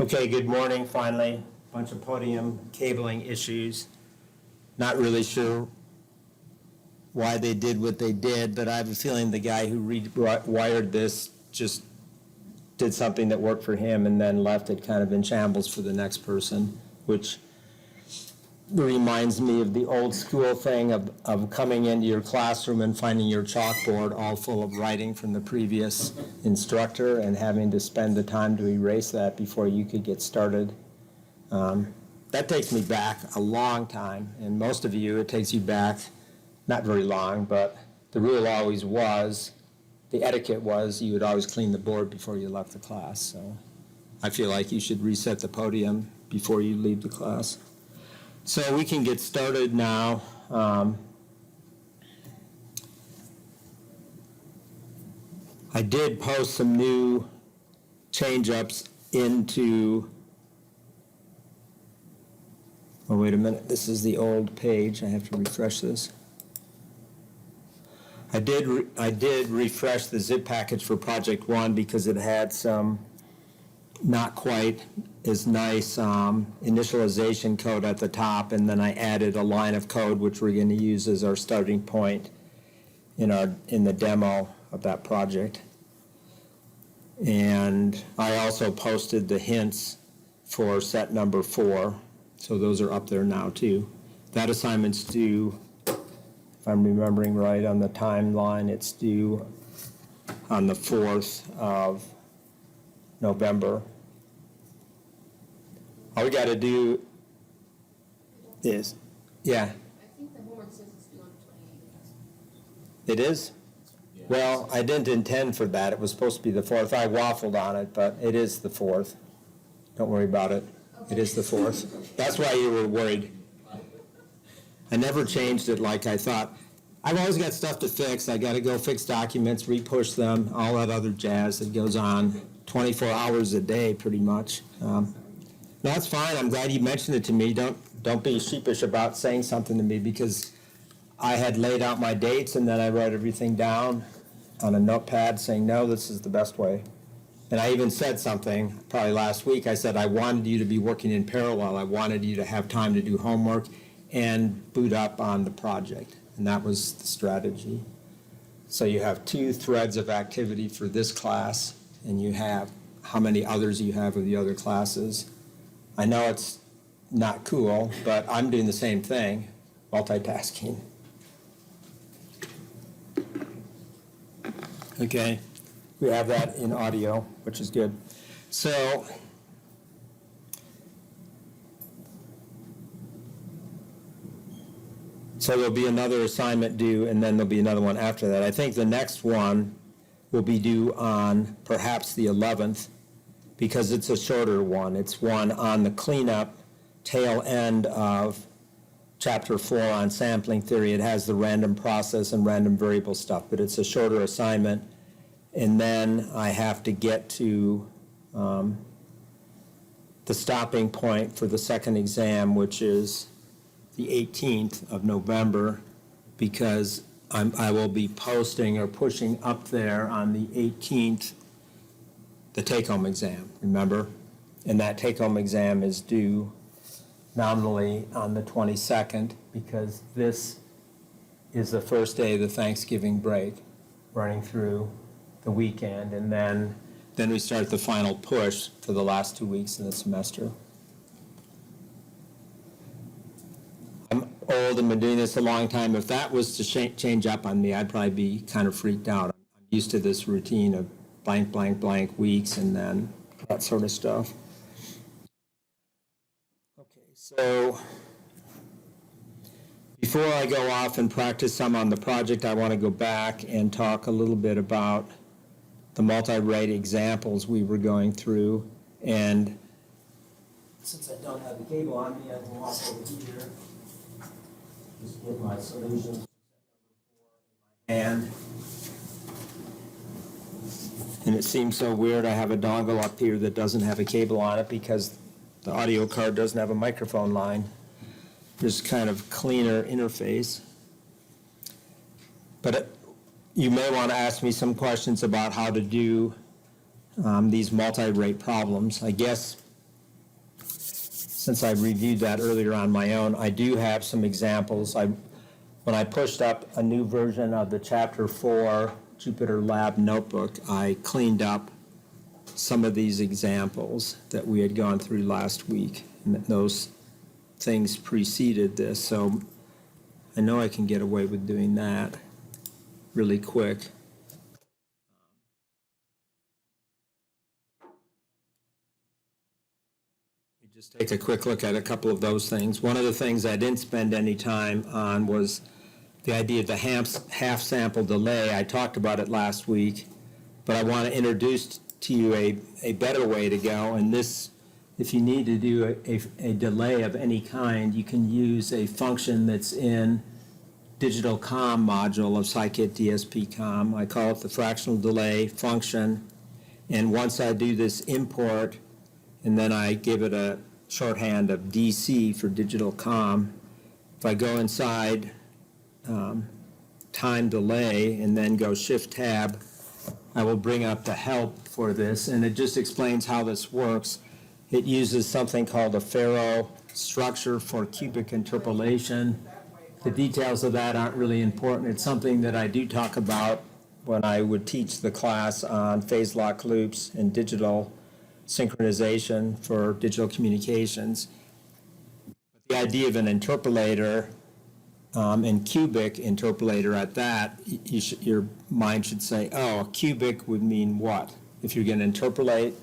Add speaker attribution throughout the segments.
Speaker 1: Okay, good morning, finally. Bunch of podium cabling issues. Not really sure why they did what they did, but I have a feeling the guy who rewired this just did something that worked for him and then left it kind of in shambles for the next person, which reminds me of the old school thing of coming into your classroom and finding your chalkboard all full of writing from the previous instructor and having to spend the time to erase that before you could get started. That takes me back a long time, and most of you, it takes you back not very long, but the rule always was, the etiquette was, you would always clean the board before you left the class. So I feel like you should reset the podium before you leave the class. So we can get started now. I did post some new change-ups into, oh, wait a minute, this is the old page. I have to refresh this. I did refresh the zip package for Project One because it had some not quite as nice initialization code at the top, and then I added a line of code which we're going to use as our starting point in the demo of that project. And I also posted the hints for set number 4, so those are up there now too. That assignment's due, if I'm remembering right on the timeline, it's due on the 4th of November. All we got to do is, yeah.
Speaker 2: I think the homework says it's due on the 28th.
Speaker 1: It is?
Speaker 3: Yeah.
Speaker 1: Well, I didn't intend for that. It was supposed to be the 4th. I waffled on it, but it is the 4th. Don't worry about it.
Speaker 2: Okay.
Speaker 1: It is the 4th. That's why you were worried. I never changed it like I thought. I've always got stuff to fix. I got to go fix documents, repush them, all that other jazz that goes on 24 hours a day pretty much. No, that's fine. I'm glad you mentioned it to me. Don't be sheepish about saying something to me because I had laid out my dates and then I wrote everything down on a notepad saying, no, this is the best way. And I even said something probably last week. I said I wanted you to be working in parallel. I wanted you to have time to do homework and boot up on the project. And that was the strategy. So you have 2 threads of activity for this class, and you have how many others you have of the other classes. I know it's not cool, but I'm doing the same thing, multitasking. Okay, we have that in audio, which is good. So there'll be another assignment due, and then there'll be another one after that. I think the next one will be due on perhaps the 11th, because it's a shorter one. It's one on the cleanup tail end of Chapter 4 on sampling theory. It has the random process and random variable stuff, but it's a shorter assignment. And then I have to get to the stopping point for the second exam, which is the 18th of November, because I will be posting or pushing up there on the 18th the take-home exam, remember? And that take-home exam is due nominally on the 22nd because this is the first day of the Thanksgiving break, running through the weekend, and then we start the final push for the last 2 weeks of the semester. I'm old and been doing this a long time. If that was to change up on me, I'd probably be kind of freaked out. I'm used to this routine of blank, blank, blank weeks and then that sort of stuff. Okay, so before I go off and practice some on the project, I want to go back and talk a little bit about the multi-rate examples we were going through. And since I don't have the cable on me, I can walk over here. Just get my solutions in my hand. And it seems so weird I have a dongle up here that doesn't have a cable on it because the audio card doesn't have a microphone line. There's kind of cleaner interface. But you may want to ask me some questions about how to do these multi-rate problems. I guess since I reviewed that earlier on my own, I do have some examples. When I pushed up a new version of the Chapter 4 Jupyter Lab notebook, I cleaned up some of these examples that we had gone through last week. And those things preceded this, so I know I can get away with doing that really quick. Just take a quick look at a couple of those things. One of the things I didn't spend any time on was the idea of the half sample delay. I talked about it last week, but I want to introduce to you a better way to go. And this, if you need to do a delay of any kind, you can use a function that's in digital comm module of Scikit DSP comm. I call it the fractional delay function. And once I do this import, and then I give it a shorthand of DC for digital comm, if I go inside time delay and then go Shift Tab, I will bring up the help for this, and it just explains how this works. It uses something called a Faro structure for cubic interpolation. The details of that aren't really important. It's something that I do talk about when I would teach the class on phase lock loops and digital synchronization for digital communications. But the idea of an interpolator and cubic interpolator at that, your mind should say, oh, a cubic would mean what? If you're going to interpolate,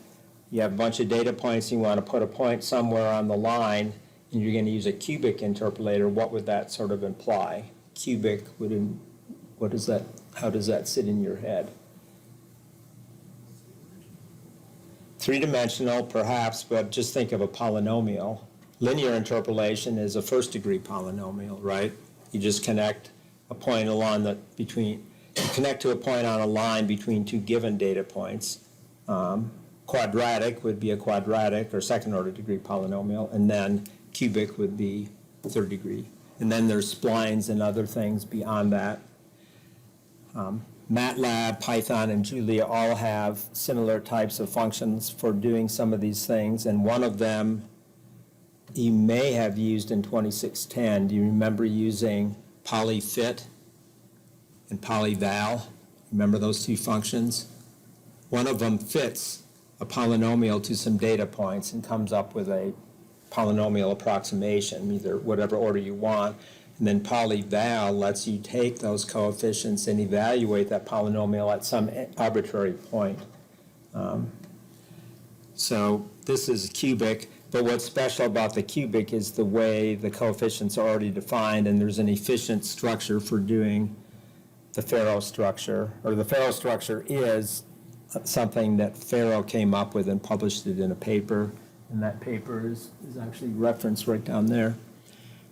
Speaker 1: you have a bunch of data points, you want to put a point somewhere on the line, and you're going to use a cubic interpolator, what would that sort of imply? Cubic, what is that? How does that sit in your head? Three-dimensional, perhaps, but just think of a polynomial. Linear interpolation is a first-degree polynomial, right? You just connect a point along you connect to a point on a line between two given data points. Quadratic would be a quadratic or second-order degree polynomial, and then cubic would be third degree. And then there's splines and other things beyond that. MATLAB, Python, and Julia all have similar types of functions for doing some of these things, and one of them you may have used in 2610. Do you remember using polyfit and polyval? Remember those two functions? One of them fits a polynomial to some data points and comes up with a polynomial approximation, either whatever order you want. And then polyval lets you take those coefficients and evaluate that polynomial at some arbitrary point. So this is cubic, but what's special about the cubic is the way the coefficients are already defined, and there's an efficient structure for doing the Faro structure, or the Faro structure is something that Faro came up with and published it in a paper, and that paper is actually referenced right down there.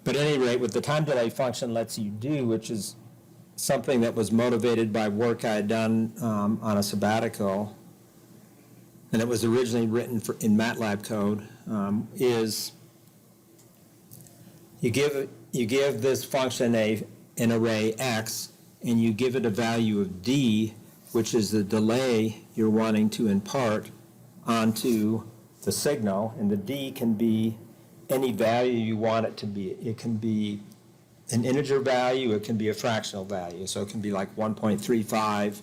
Speaker 1: But at any rate, what the time delay function lets you do, which is something that was motivated by work I had done on a sabbatical, and it was originally written in MATLAB code, is you give this function an array x, and you give it a value of d, which is the delay you're wanting to impart onto the signal, and the d can be any value you want it to be. It can be an integer value, it can be a fractional value, so it can be like 1.35,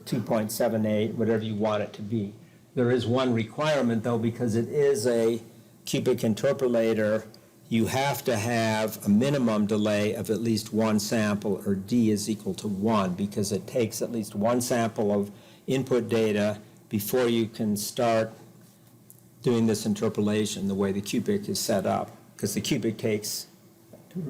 Speaker 1: 2.78, whatever you want it to be. There is one requirement, though, because it is a cubic interpolator, you have to have a minimum delay of at least one sample, or d is equal to 1, because it takes at least one sample of input data before you can start doing this interpolation the way the cubic is set up, because the cubic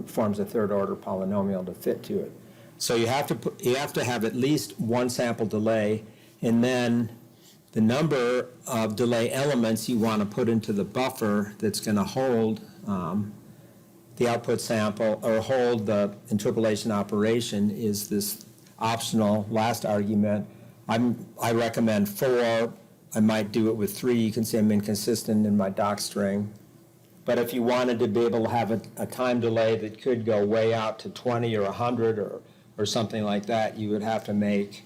Speaker 1: forms a third-order polynomial to fit to it. So you have to have at least one sample delay, and then the number of delay elements you want to put into the buffer that's going to hold the output sample or hold the interpolation operation is this optional last argument. I recommend 4. I might do it with 3. You can see I'm inconsistent in my doc string. But if you wanted to be able to have a time delay that could go way out to 20 or 100 or something like that, you would have to make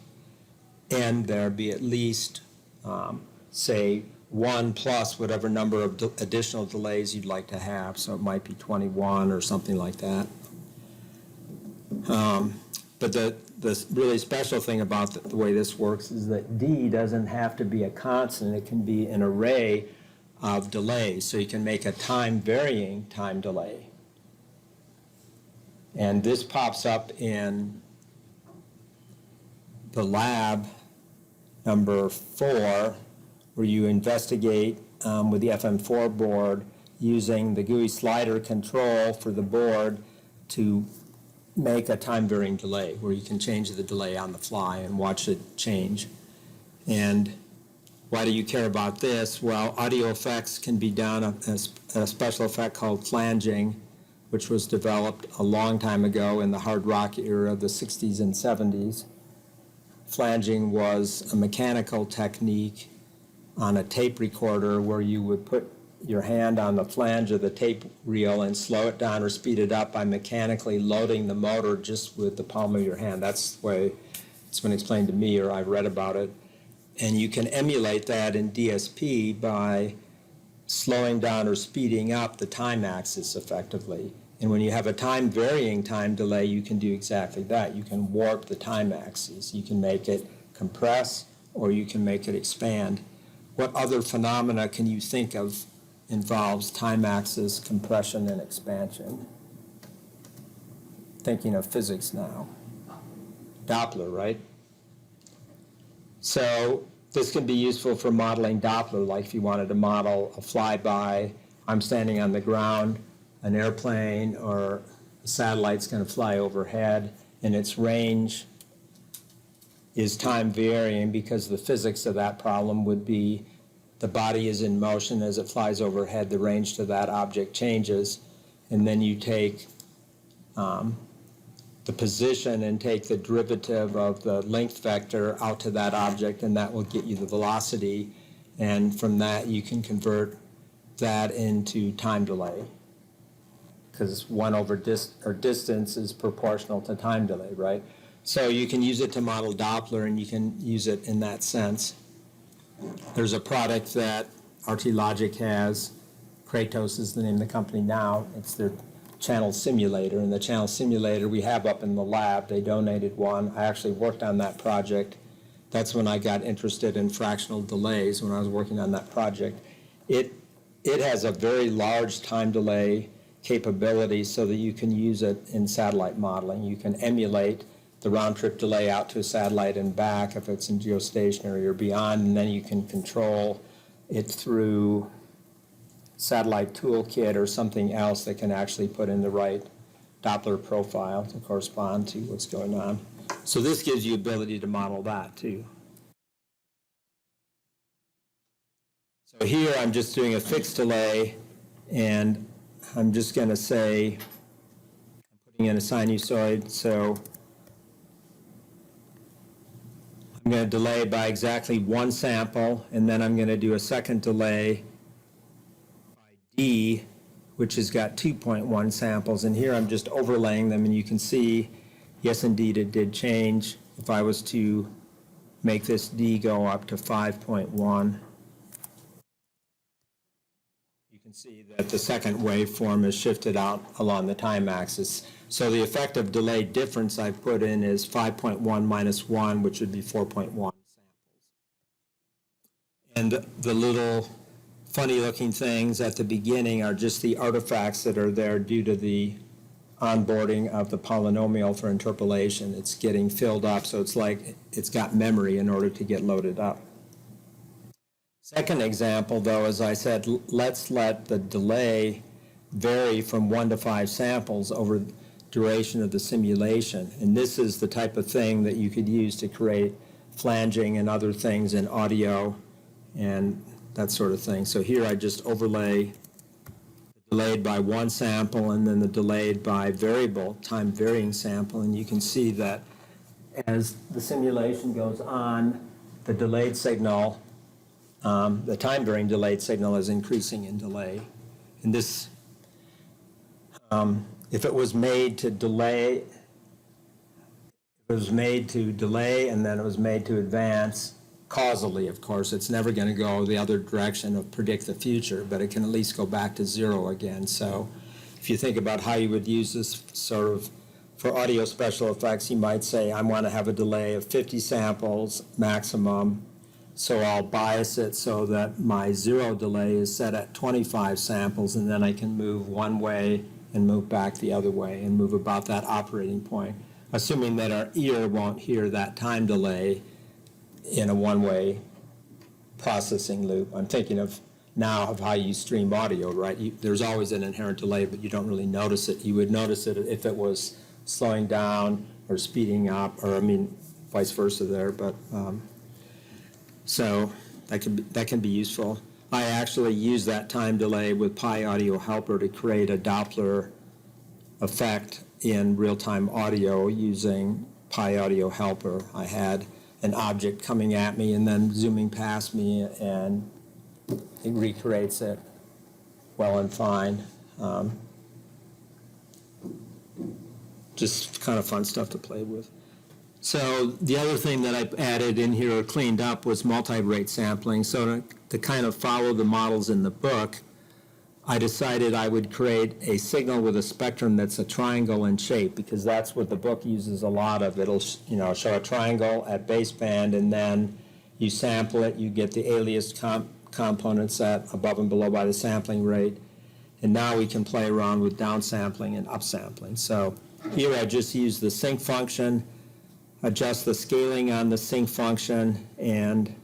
Speaker 1: n there be at least, say, 1 plus whatever number of additional delays you'd like to have. So it might be 21 or something like that. But the really special thing about the way this works is that D doesn't have to be a constant. It can be an array of delays. So you can make a time-varying time delay. And this pops up in the lab number 4, where you investigate with the FM4 board using the GUI slider control for the board to make a time-varying delay, where you can change the delay on the fly and watch it change. And why do you care about this? Well, audio effects can be done, a special effect called flanging, which was developed a long time ago in the hard rock era of the 60s and 70s. Flanging was a mechanical technique on a tape recorder where you would put your hand on the flange of the tape reel and slow it down or speed it up by mechanically loading the motor just with the palm of your hand. That's the way it's been explained to me, or I read about it. And you can emulate that in DSP by slowing down or speeding up the time axis effectively. And when you have a time-varying time delay, you can do exactly that. You can warp the time axis. You can make it compress, or you can make it expand. What other phenomena can you think of involves time axis compression and expansion? Thinking of physics now. Doppler, right? So this can be useful for modeling Doppler, like if you wanted to model a flyby. I'm standing on the ground, an airplane or a satellite's going to fly overhead, and its range is time varying because the physics of that problem would be the body is in motion as it flies overhead, the range to that object changes, and then you take the position and take the derivative of the length vector out to that object, and that will get you the velocity, and from that you can convert that into time delay, because 1 over distance is proportional to time delay, right? So you can use it to model Doppler, and you can use it in that sense. There's a product that RT Logic has. Kratos is the name of the company now. It's their channel simulator, and the channel simulator we have up in the lab. They donated one. I actually worked on that project. That's when I got interested in fractional delays, when I was working on that project. It has a very large time delay capability so that you can use it in satellite modeling. You can emulate the round-trip delay out to a satellite and back if it's in geostationary or beyond, and then you can control it through satellite toolkit or something else that can actually put in the right Doppler profile to correspond to what's going on. So this gives you ability to model that too. So here I'm just doing a fixed delay, and I'm just going to say I'm putting in a sinusoid, so I'm going to delay by exactly 1 sample, and then I'm going to do a second delay by D, which has got 2.1 samples. And here I'm just overlaying them, and you can see, yes, indeed, it did change. If I was to make this D go up to 5.1, you can see that the second waveform is shifted out along the time axis. So the effective delay difference I've put in is 5.1 minus 1, which would be 4.1 samples. And the little funny-looking things at the beginning are just the artifacts that are there due to the onboarding of the polynomial for interpolation. It's getting filled up, so it's like it's got memory in order to get loaded up. Second example, though, as I said, let's let the delay vary from 1 to 5 samples over duration of the simulation. And this is the type of thing that you could use to create flanging and other things in audio and that sort of thing. So here I just overlay the delayed by 1 sample and then the delayed by variable time varying sample, and you can see that as the simulation goes on, the delayed signal, the time varying delayed signal is increasing in delay. And this, if it was made to delay, and then it was made to advance, causally, of course. It's never going to go the other direction of predict the future, but it can at least go back to zero again. So if you think about how you would use this sort of for audio special effects, you might say, I want to have a delay of 50 samples maximum, so I'll bias it so that my zero delay is set at 25 samples, and then I can move one way and move back the other way and move about that operating point, assuming that our ear won't hear that time delay in a one-way processing loop. I'm thinking of now of how you stream audio, right? There's always an inherent delay, but you don't really notice it. You would notice it if it was slowing down or speeding up, or I mean, vice versa there. But so that can be useful. I actually use that time delay with Pi Audio Helper to create a Doppler effect in real-time audio using Pi Audio Helper. I had an object coming at me and then zooming past me, and it recreates it well and fine. Just kind of fun stuff to play with. So the other thing that I added in here or cleaned up was multi-rate sampling. So to kind of follow the models in the book, I decided I would create a signal with a spectrum that's a triangle in shape, because that's what the book uses a lot of. It'll show a triangle at baseband, and then you sample it, you get the aliased components set above and below by the sampling rate, and now we can play around with downsampling and upsampling. So here I just use the sync function, adjust the scaling on the sync function, and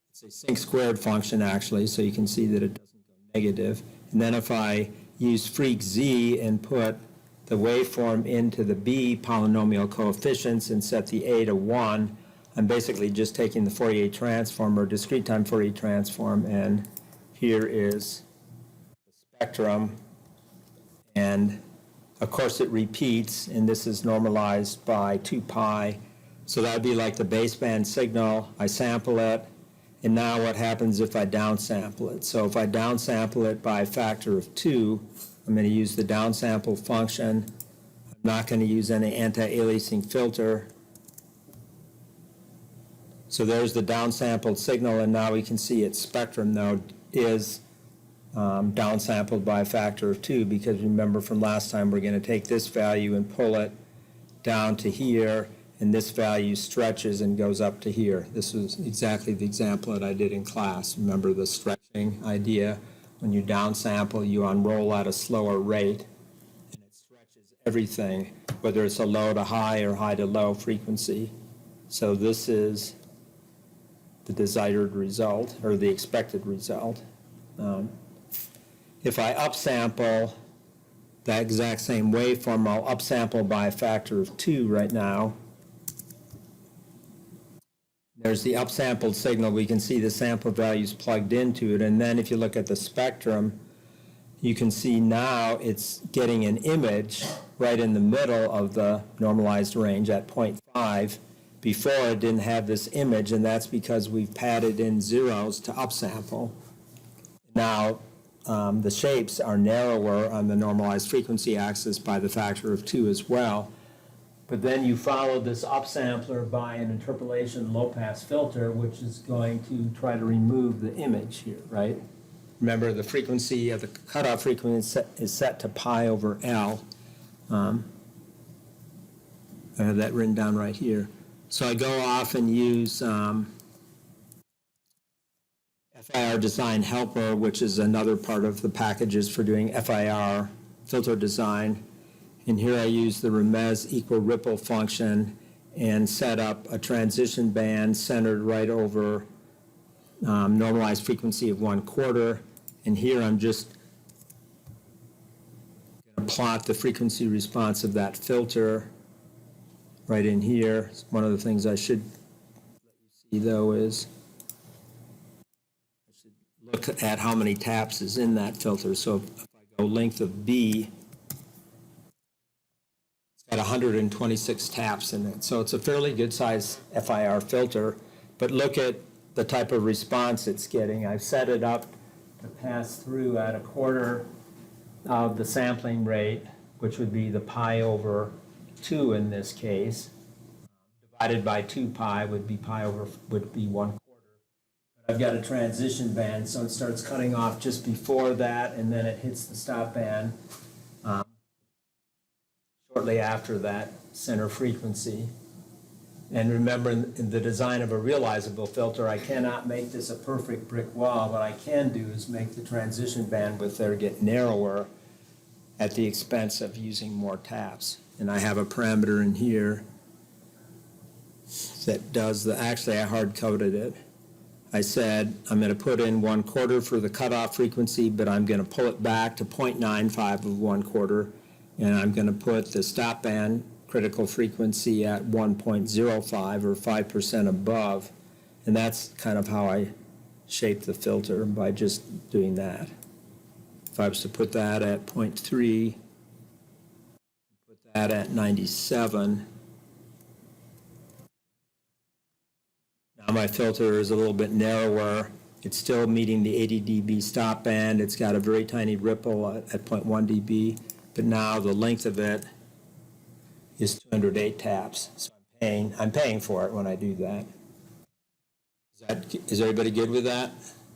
Speaker 1: it's a sync squared function actually, so you can see that it doesn't go negative. And then if I use freq z and put the waveform into the B polynomial coefficients and set the A to 1, I'm basically just taking the Fourier transform or discrete time Fourier transform, and here is the spectrum, and of course it repeats, and this is normalized by 2 pi. So that would be like the baseband signal. I sample it, and now what happens if I downsample it? So if I downsample it by a factor of 2, I'm going to use the downsample function. I'm not going to use any anti-aliasing filter. So there's the downsampled signal, and now we can see its spectrum now is downsampled by a factor of 2, because remember from last time, we're going to take this value and pull it down to here, and this value stretches and goes up to here. This was exactly the example that I did in class. Remember the stretching idea? When you downsample, you unroll at a slower rate, and it stretches everything, whether it's a low to high or high to low frequency. So this is the desired result, or the expected result. If I upsample that exact same waveform, I'll upsample by a factor of 2 right now. There's the upsampled signal. We can see the sample values plugged into it. And then if you look at the spectrum, you can see now it's getting an image right in the middle of the normalized range at 0.5. Before it didn't have this image, and that's because we've padded in zeros to upsample. Now, the shapes are narrower on the normalized frequency axis by the factor of 2 as well. But then you follow this upsampler by an interpolation low-pass filter, which is going to try to remove the image here, right? Remember, the frequency of the cutoff frequency is set to pi over L. I have that written down right here. So I go off and use FIR Design Helper, which is another part of the packages for doing FIR filter design. And here I use the Remez equal ripple function and set up a transition band centered right over normalized frequency of 1/4. And here I'm just going to plot the frequency response of that filter right in here. One of the things I should let you see, though, is I should look at how many taps is in that filter. So if I go length of B, it's got 126 taps in it. So it's a fairly good size FIR filter, but look at the type of response it's getting. I've set it up to pass through at 1/4 of the sampling rate, which would be the pi over 2 in this case, divided by 2 pi would be 1/4. But I've got a transition band, so it starts cutting off just before that, and then it hits the stop band shortly after that center frequency. And remember, in the design of a realizable filter, I cannot make this a perfect brick wall. What I can do is make the transition bandwidth there get narrower at the expense of using more taps. And I have a parameter in here that does actually I hard-coded it. I said I'm going to put in 1/4 for the cutoff frequency, but I'm going to pull it back to 0.95 of 1/4, and I'm going to put the stop band critical frequency at 1.05 or 5% above, and that's kind of how I shape the filter by just doing that. If I was to put that at 0.3, put that at 97, now my filter is a little bit narrower. It's still meeting the 80 dB stop band. It's got a very tiny ripple at 0.1 dB, but now the length of it is 208 taps. So I'm paying for it when I do that. Is everybody good with that?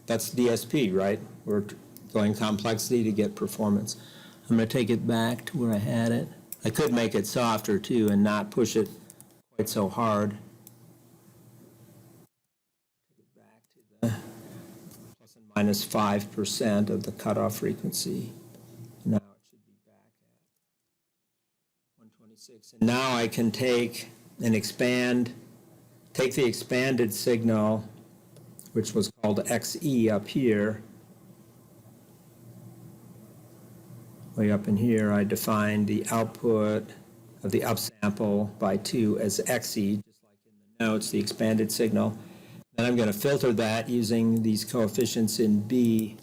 Speaker 1: That's DSP, right? We're going complexity to get performance. I'm going to take it back to where I had it. I could make it softer too and not push it quite so hard. Take it back to the plus and minus 5% of the cutoff frequency. Now it should be back at 126. And now I can take the expanded signal, which was called XE up here. Way up in here, I defined the output of the upsample by 2 as XE, just like in the notes, the expanded signal. Then I'm going to filter that using these coefficients in B.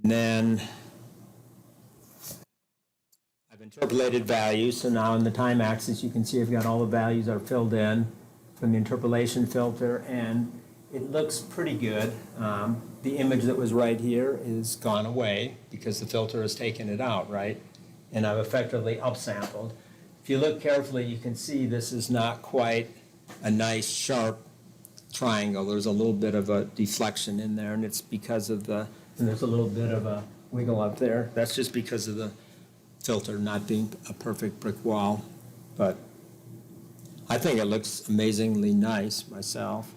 Speaker 1: And then I've interpolated values, so now in the time axis you can see I've got all the values are filled in from the interpolation filter, and it looks pretty good. The image that was right here is gone away because the filter has taken it out, right? And I've effectively upsampled. If you look carefully, you can see this is not quite a nice sharp triangle. There's a little bit of a deflection in there, and it's because of and there's a little bit of a wiggle up there. That's just because of the filter not being a perfect brick wall. But I think it looks amazingly nice myself.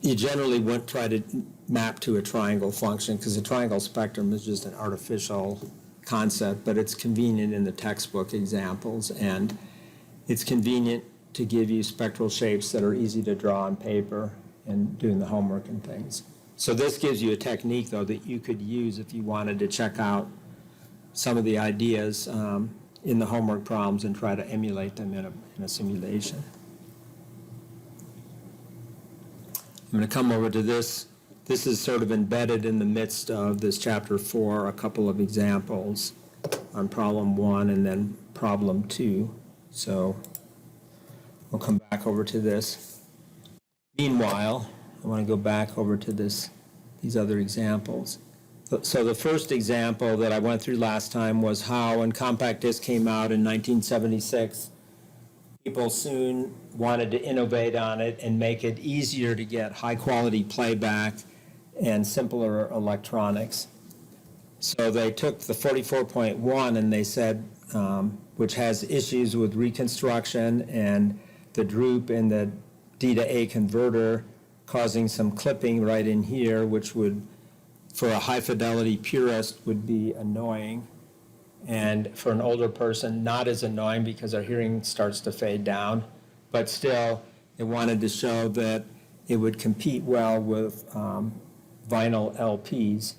Speaker 1: You generally wouldn't try to map to a triangle function because the triangle spectrum is just an artificial concept, but it's convenient in the textbook examples, and it's convenient to give you spectral shapes that are easy to draw on paper and doing the homework and things. So this gives you a technique, though, that you could use if you wanted to check out some of the ideas in the homework problems and try to emulate them in a simulation. I'm going to come over to this. This is sort of embedded in the midst of this chapter 4, a couple of examples on problem 1 and then problem 2. So we'll come back over to this. Meanwhile, I want to go back over to these other examples. So the first example that I went through last time was how when compact disc came out in 1976, people soon wanted to innovate on it and make it easier to get high-quality playback and simpler electronics. So they took the 44.1 and they said, which has issues with reconstruction and the droop in the D to A converter causing some clipping right in here, which would, for a high-fidelity purist, would be annoying. And for an older person, not as annoying because our hearing starts to fade down. But still, they wanted to show that it would compete well with vinyl LPs.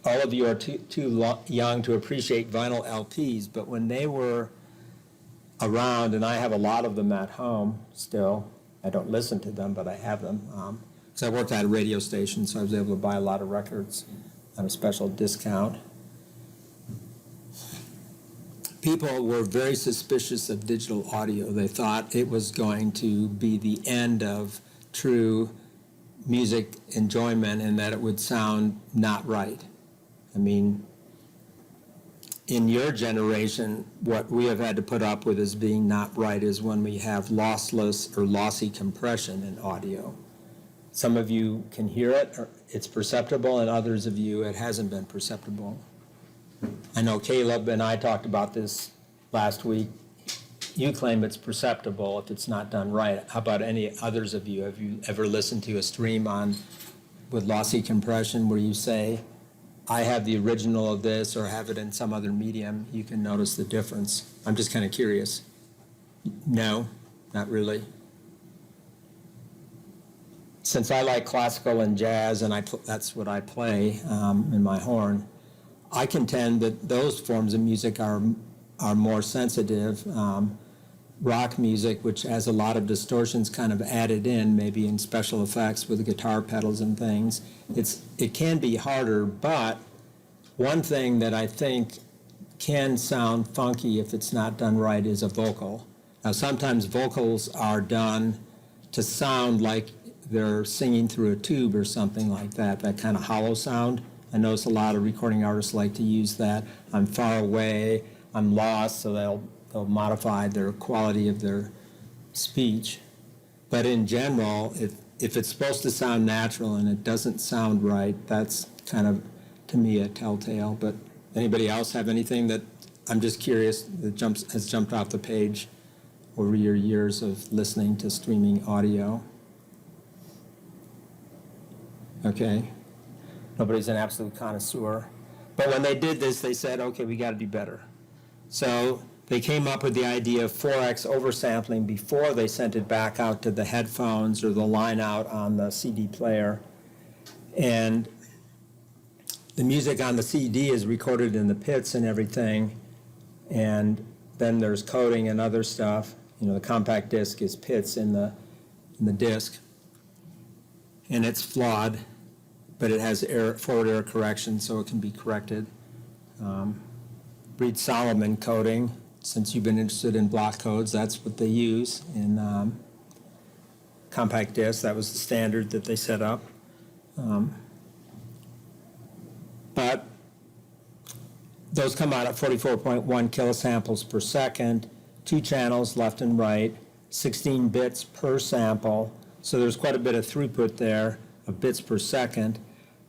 Speaker 1: All of you are too young to appreciate vinyl LPs, but when they were around, and I have a lot of them at home still, I don't listen to them, but I have them. Because I worked at a radio station, so I was able to buy a lot of records at a special discount. People were very suspicious of digital audio. They thought it was going to be the end of true music enjoyment and that it would sound not right. I mean, in your generation, what we have had to put up with as being not right is when we have lossless or lossy compression in audio. Some of you can hear it, or it's perceptible, and others of you, it hasn't been perceptible. I know Caleb and I talked about this last week. You claim it's perceptible if it's not done right. How about any others of you? Have you ever listened to a stream with lossy compression where you say, I have the original of this or have it in some other medium? You can notice the difference. I'm just kind of curious. No, not really. Since I like classical and jazz, and that's what I play in my horn, I contend that those forms of music are more sensitive. Rock music, which has a lot of distortions kind of added in, maybe in special effects with guitar pedals and things, it can be harder, but one thing that I think can sound funky if it's not done right is a vocal. Now, sometimes vocals are done to sound like they're singing through a tube or something like that kind of hollow sound. I notice a lot of recording artists like to use that. I'm far away, I'm lost, so they'll modify their quality of their speech. But in general, if it's supposed to sound natural and it doesn't sound right, that's kind of, to me, a telltale. But anybody else have anything that, I'm just curious, that has jumped off the page over your years of listening to streaming audio? Okay. Nobody's an absolute connoisseur. But when they did this, they said, okay, we got to do better. So they came up with the idea of 4x oversampling before they sent it back out to the headphones or the line out on the CD player. And the music on the CD is recorded in the pits and everything. And then there's coding and other stuff. You know, the compact disc is pits in the disc. And it's flawed, but it has forward error correction, so it can be corrected. Reed Solomon coding, since you've been interested in block codes, that's what they use in compact disc. That was the standard that they set up. But those come out at 44.1 kilosamples per second, 2 channels left and right, 16 bits per sample. So there's quite a bit of throughput there of bits per second.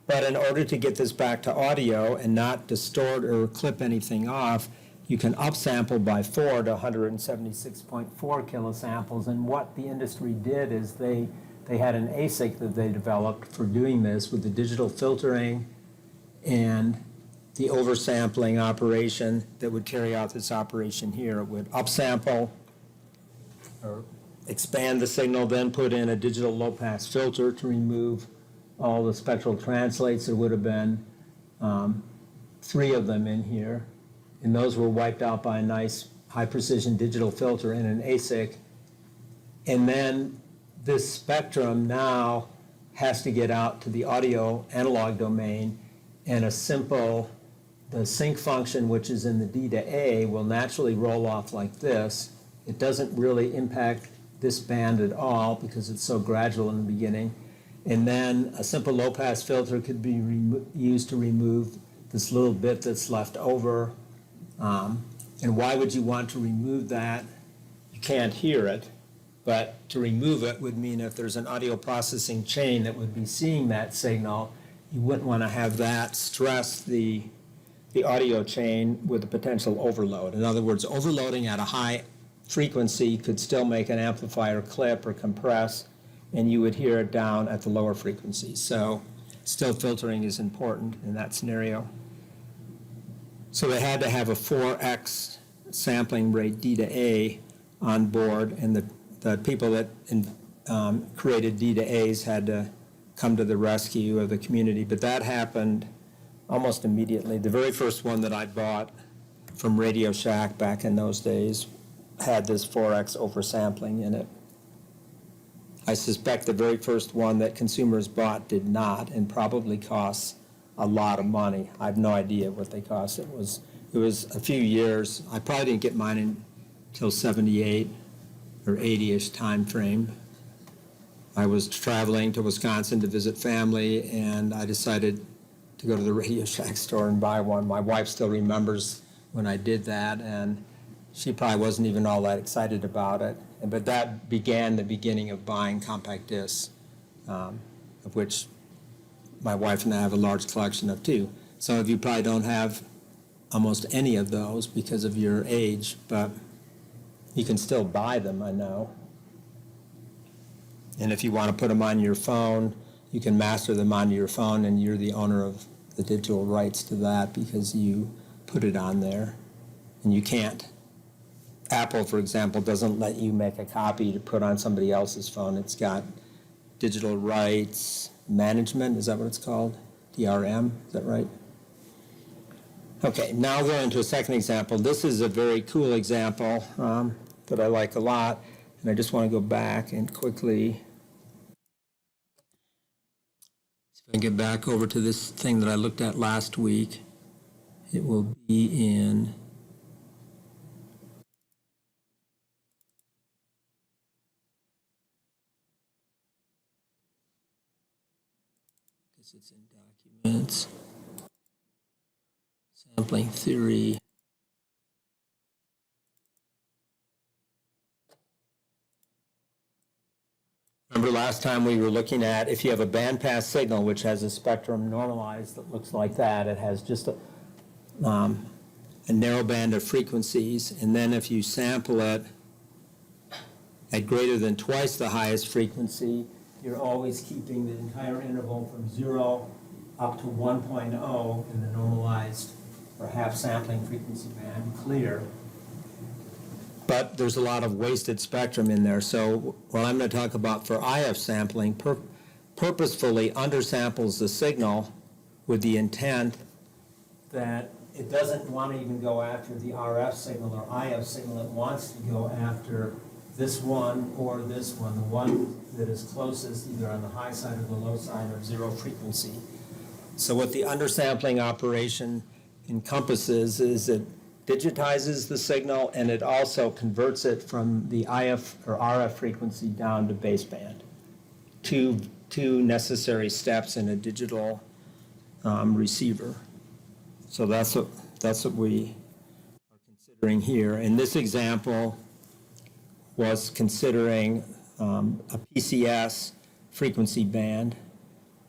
Speaker 1: But in order to get this back to audio and not distort or clip anything off, you can upsample by 4 to 176.4 kilosamples. And what the industry did is they had an ASIC that they developed for doing this with the digital filtering and the oversampling operation that would carry out this operation here. It would upsample or expand the signal, then put in a digital low-pass filter to remove all the spectral translates. There would have been 3 of them in here, and those were wiped out by a nice high-precision digital filter in an ASIC. And then this spectrum now has to get out to the audio analog domain, and the sync function, which is in the D to A, will naturally roll off like this. It doesn't really impact this band at all because it's so gradual in the beginning. And then a simple low-pass filter could be used to remove this little bit that's left over. And why would you want to remove that? You can't hear it, but to remove it would mean if there's an audio processing chain that would be seeing that signal, you wouldn't want to have that stress the audio chain with a potential overload. In other words, overloading at a high frequency could still make an amplifier clip or compress, and you would hear it down at the lower frequencies. So still filtering is important in that scenario. So they had to have a 4x sampling rate D to A on board, and the people that created D to A's had to come to the rescue of the community. But that happened almost immediately. The very first one that I bought from Radio Shack back in those days had this 4x oversampling in it. I suspect the very first one that consumers bought did not, and probably costs a lot of money. I have no idea what they cost. It was a few years. I probably didn't get mine until 78 or 80-ish time frame. I was traveling to Wisconsin to visit family, and I decided to go to the Radio Shack store and buy one. My wife still remembers when I did that, and she probably wasn't even all that excited about it. But that began the beginning of buying compact discs, of which my wife and I have a large collection of too. Some of you probably don't have almost any of those because of your age, but you can still buy them, I know. And if you want to put them on your phone, you can master them onto your phone, and you're the owner of the digital rights to that because you put it on there. And you can't. Apple, for example, doesn't let you make a copy to put on somebody else's phone. It's got digital rights management, is that what it's called? DRM, is that right? Okay, now we'll go into a second example. This is a very cool example that I like a lot, and I just want to go back and quickly see if I can get back over to this thing that I looked at last week. It will be in it's in documents, sampling theory. Remember last time we were looking at if you have a bandpass signal which has a spectrum normalized that looks like that, it has just a narrow band of frequencies, and then if you sample it at greater than twice the highest frequency, you're always keeping the entire interval from 0 up to 1.0 in the normalized or half sampling frequency band clear. But there's a lot of wasted spectrum in there. So what I'm going to talk about for IF sampling purposefully undersamples the signal with the intent that it doesn't want to even go after the RF signal or IF signal. It wants to go after this one or this one, the one that is closest either on the high side or the low side of zero frequency. So what the undersampling operation encompasses is it digitizes the signal and it also converts it from the IF or RF frequency down to baseband. Two necessary steps in a digital receiver. So that's what we are considering here. In this example, was considering a PCS frequency band.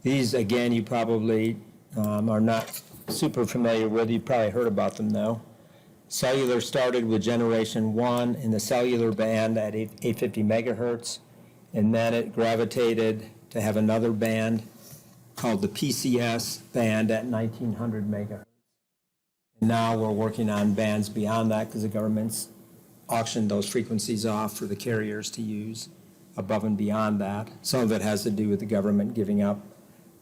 Speaker 1: These, again, you probably are not super familiar with. You've probably heard about them, though. Cellular started with generation 1 in the cellular band at 850 megahertz, and then it gravitated to have another band called the PCS band at 1900 megahertz. And now we're working on bands beyond that because the government's auctioned those frequencies off for the carriers to use above and beyond that. Some of it has to do with the government giving up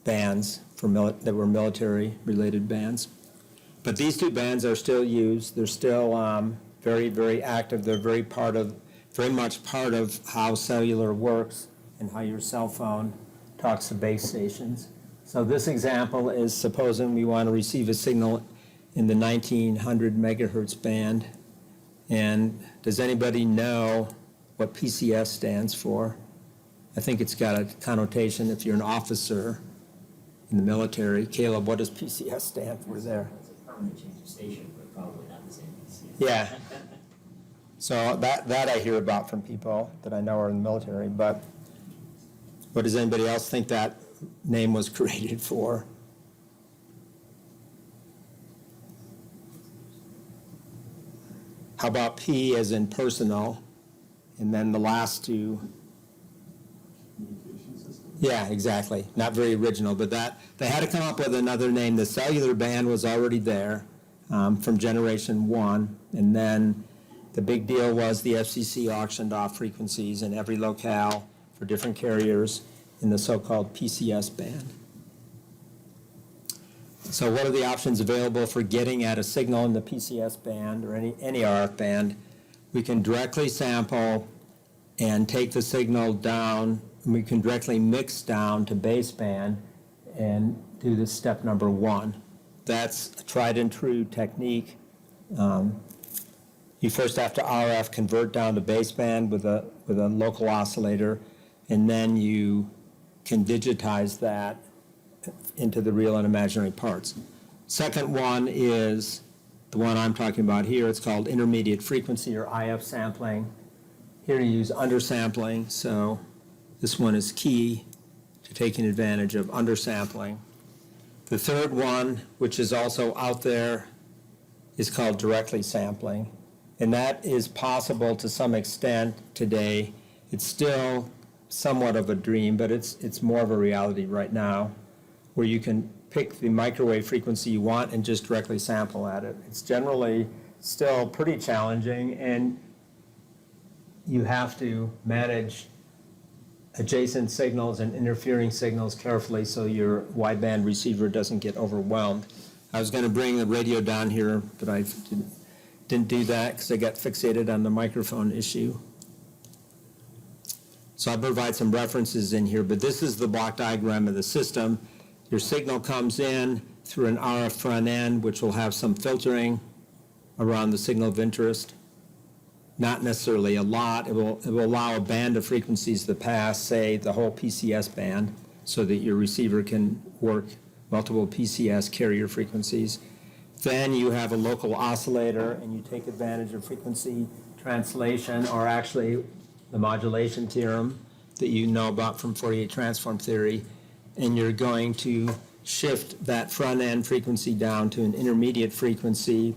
Speaker 1: bands that were military-related bands. But these two bands are still used. They're still very, very active. They're very much part of how cellular works and how your cell phone talks to base stations. So this example is supposing we want to receive a signal in the 1900 megahertz band. And does anybody know what PCS stands for? I think it's got a connotation if you're an officer in the military. Caleb, what does PCS stand for there?
Speaker 3: It's a permanent change of station, but probably not the same PCS.
Speaker 1: Yeah. So that I hear about from people that I know are in the military, but what does anybody else think that name was created for? How about P as in personal, and then the last two?
Speaker 4: Communication system.
Speaker 1: Yeah, exactly. Not very original, but that they had to come up with another name. The cellular band was already there from generation 1, and then the big deal was the FCC auctioned off frequencies in every locale for different carriers in the so-called PCS band. So what are the options available for getting at a signal in the PCS band or any RF band? We can directly sample and take the signal down, and we can directly mix down to baseband and do this step number 1. That's a tried and true technique. You first have to RF convert down to baseband with a local oscillator, and then you can digitize that into the real and imaginary parts. Second one is The one I'm talking about here, it's called intermediate frequency or IF sampling. Here you use undersampling, so this one is key to taking advantage of undersampling. The third one, which is also out there, is called directly sampling. And that is possible to some extent today. It's still somewhat of a dream, but it's more of a reality right now, where you can pick the microwave frequency you want and just directly sample at it. It's generally still pretty challenging, and you have to manage adjacent signals and interfering signals carefully so your wideband receiver doesn't get overwhelmed. I was going to bring the radio down here, but I didn't do that because I got fixated on the microphone issue. So I provide some references in here, but this is the block diagram of the system. Your signal comes in through an RF front end, which will have some filtering around the signal of interest. Not necessarily a lot. It will allow a band of frequencies to pass, say, the whole PCS band, so that your receiver can work multiple PCS carrier frequencies. Then you have a local oscillator, and you take advantage of frequency translation, or actually the modulation theorem that you know about from Fourier transform theory, and you're going to shift that front end frequency down to an intermediate frequency,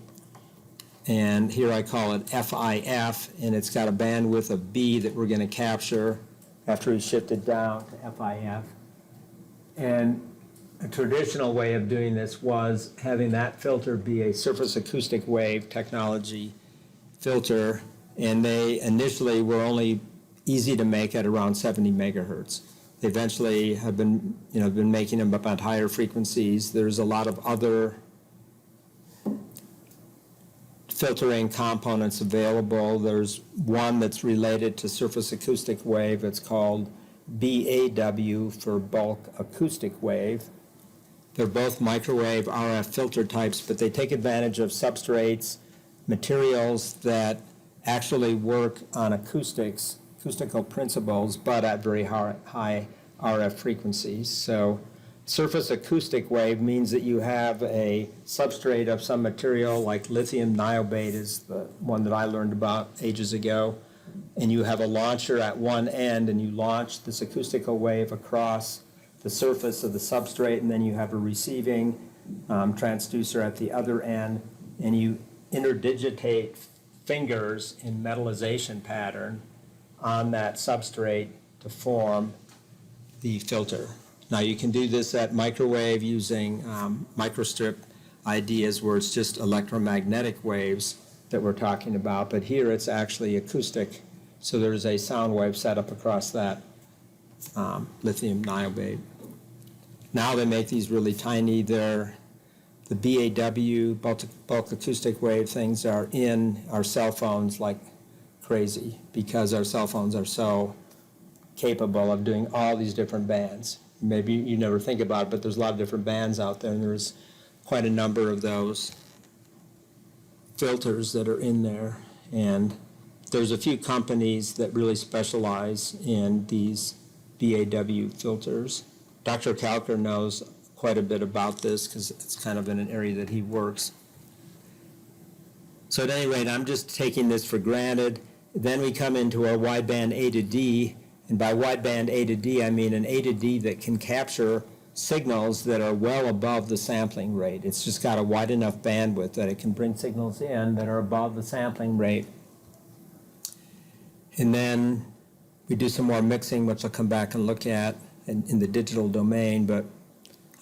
Speaker 1: and here I call it FIF, and it's got a bandwidth of B that we're going to capture after we shift it down to FIF. And a traditional way of doing this was having that filter be a surface acoustic wave technology filter, and they initially were only easy to make at around 70 megahertz. They eventually have been making them up at higher frequencies. There's a lot of other filtering components available. There's one that's related to surface acoustic wave. It's called BAW for bulk acoustic wave. They're both microwave RF filter types, but they take advantage of substrates, materials that actually work on acoustical principles, but at very high RF frequencies. So surface acoustic wave means that you have a substrate of some material, like lithium niobate is the one that I learned about ages ago, and you have a launcher at one end, and you launch this acoustical wave across the surface of the substrate, and then you have a receiving transducer at the other end, and you interdigitate fingers in metallization pattern on that substrate to form the filter. Now you can do this at microwave using microstrip ideas where it's just electromagnetic waves that we're talking about, but here it's actually acoustic, so there's a sound wave set up across that lithium niobate. Now they make these really tiny. They're the BAW, bulk acoustic wave things are in our cell phones like crazy, because our cell phones are so capable of doing all these different bands. Maybe you never think about it, but there's a lot of different bands out there, and there's quite a number of those filters that are in there. And there's a few companies that really specialize in these BAW filters. Dr. Kalker knows quite a bit about this because it's kind of in an area that he works. So at any rate, I'm just taking this for granted. Then we come into our wideband A to D, and by wideband A to D, I mean an A to D that can capture signals that are well above the sampling rate. It's just got a wide enough bandwidth that it can bring signals in that are above the sampling rate. And then we do some more mixing, which I'll come back and look at in the digital domain, but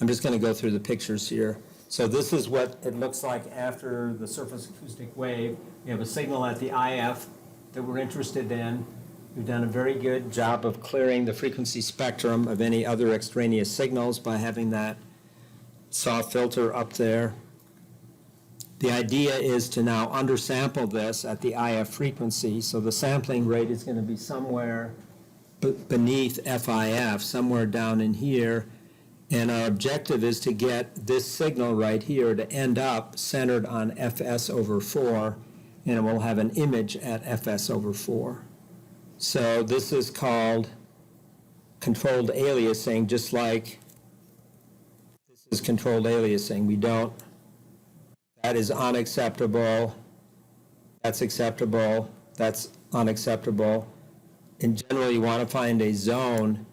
Speaker 1: I'm just going to go through the pictures here. So this is what it looks like after the surface acoustic wave. We have a signal at the IF that we're interested in. We've done a very good job of clearing the frequency spectrum of any other extraneous signals by having that SAW filter up there. The idea is to now undersample this at the IF frequency, so the sampling rate is going to be somewhere beneath FIF, somewhere down in here, and our objective is to get this signal right here to end up centered on FS over 4, and it will have an image at FS over 4. So this is called controlled aliasing, just like this is controlled aliasing. that is unacceptable, that's acceptable, that's unacceptable. In general, you want to find a zone,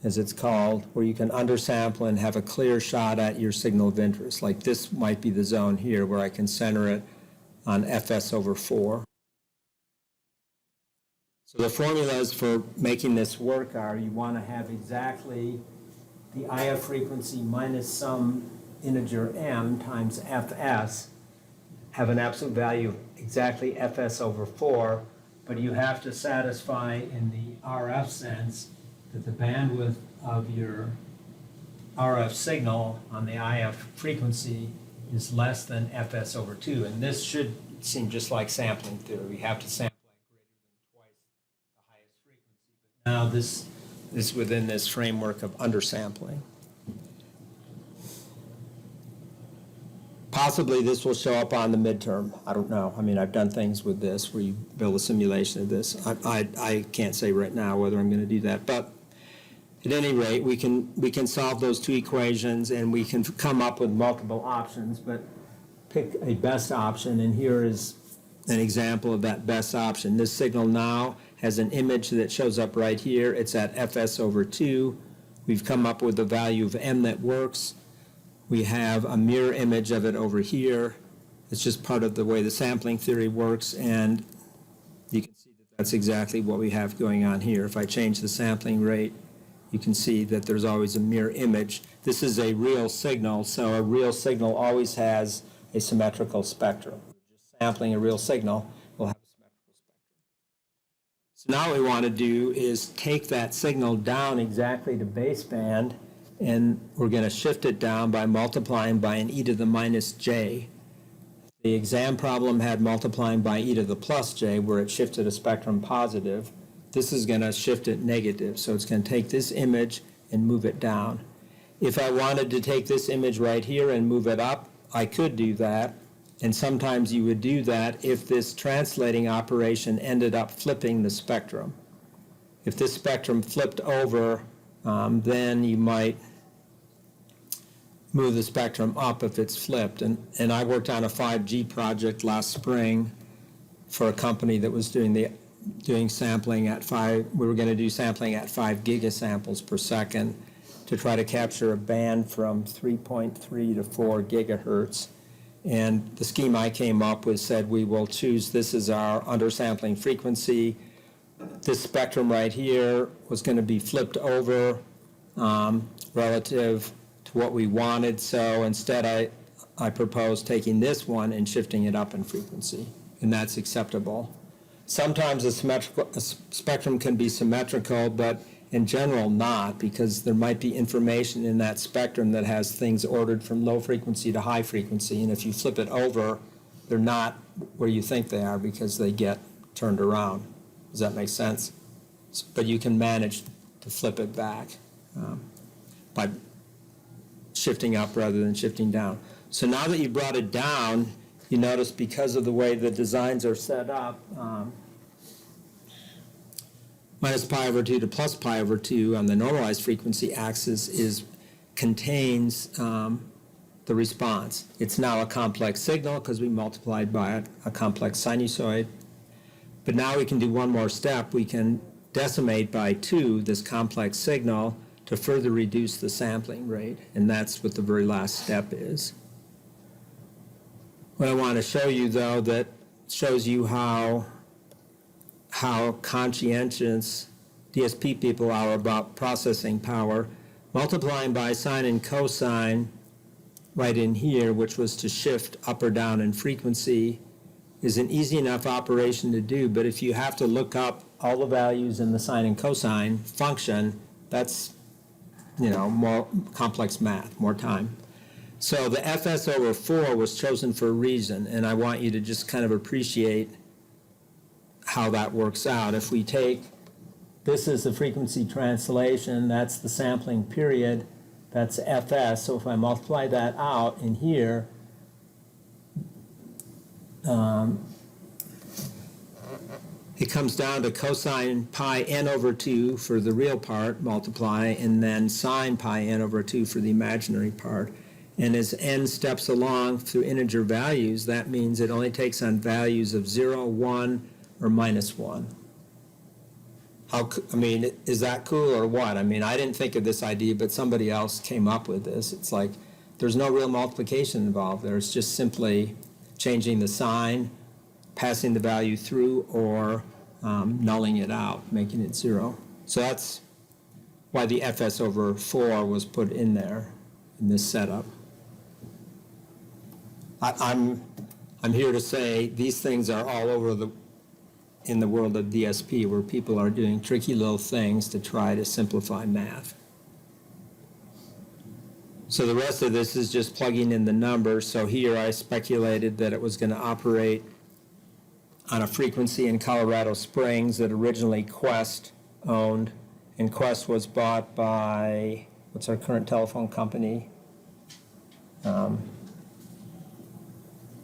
Speaker 1: as it's called, where you can undersample and have a clear shot at your signal of interest. Like this might be the zone here where I can center it on fs/4. So the formulas for making this work are you want to have exactly the IF frequency minus some integer m times fs, have an absolute value of exactly fs/4, but you have to satisfy in the RF sense that the bandwidth of your RF signal on the IF frequency is less than fs/2. And this should seem just like sampling theory. We have to sample at greater than twice the highest frequency. But now this is within this framework of undersampling. Possibly this will show up on the midterm. I don't know. I mean, I've done things with this where you build a simulation of this. I can't say right now whether I'm going to do that. But at any rate, we can solve those two equations and we can come up with multiple options, but pick a best option. And here is an example of that best option. This signal now has an image that shows up right here. It's at fs/2. We've come up with a value of m that works. We have a mirror image of it over here. It's just part of the way the sampling theory works, and you can see that that's exactly what we have going on here. If I change the sampling rate, you can see that there's always a mirror image. This is a real signal, so a real signal always has a symmetrical spectrum. Just sampling a real signal will have a symmetrical spectrum. So now what we want to do is take that signal down exactly to baseband, and we're going to shift it down by multiplying by an e to the minus j. The exam problem had multiplying by e to the plus j, where it shifted a spectrum positive. This is going to shift it negative, so it's going to take this image and move it down. If I wanted to take this image right here and move it up, I could do that, and sometimes you would do that if this translating operation ended up flipping the spectrum. If this spectrum flipped over, then you might move the spectrum up if it's flipped. And I worked on a 5G project last spring for a company that was doing sampling at we were going to do sampling at 5 gigasamples per second to try to capture a band from 3.3 to 4 gigahertz. And the scheme I came up with said we will choose this as our undersampling frequency. This spectrum right here was going to be flipped over relative to what we wanted. So instead I proposed taking this one and shifting it up in frequency, and that's acceptable. Sometimes a spectrum can be symmetrical, but in general not, because there might be information in that spectrum that has things ordered from low frequency to high frequency, and if you flip it over, they're not where you think they are because they get turned around. Does that make sense? But you can manage to flip it back by shifting up rather than shifting down. So now that you brought it down, you notice because of the way the designs are set up, minus pi/2 to plus pi/2 on the normalized frequency axis contains the response. It's now a complex signal because we multiplied by a complex sinusoid. But now we can do one more step. We can decimate by 2 this complex signal to further reduce the sampling rate, and that's what the very last step is. What I want to show you, though, that shows you how conscientious DSP people are about processing power, multiplying by sine and cosine right in here, which was to shift up or down in frequency, is an easy enough operation to do, but if you have to look up all the values in the sine and cosine function, that's, more complex math, more time. So the fs/4 was chosen for a reason, and I want you to just kind of appreciate how that works out. If we take, this is the frequency translation, that's the sampling period, that's fs, so if I multiply that out in here, it comes down to cosine pi n/2 for the real part, multiply, and then sine pi n/2 for the imaginary part. And as n steps along through integer values, that means it only takes on values of 0, 1, or -1. I mean, is that cool or what? I mean, I didn't think of this idea, but somebody else came up with this. It's like there's no real multiplication involved there. It's just simply changing the sign, passing the value through, or nulling it out, making it 0. So that's why the fs over 4 was put in there in this setup. I'm here to say these things are all over in the world of DSP, where people are doing tricky little things to try to simplify math. So the rest of this is just plugging in the numbers. So here I speculated that it was going to operate on a frequency in Colorado Springs that originally Quest owned, and Quest was bought by, what's our current telephone company?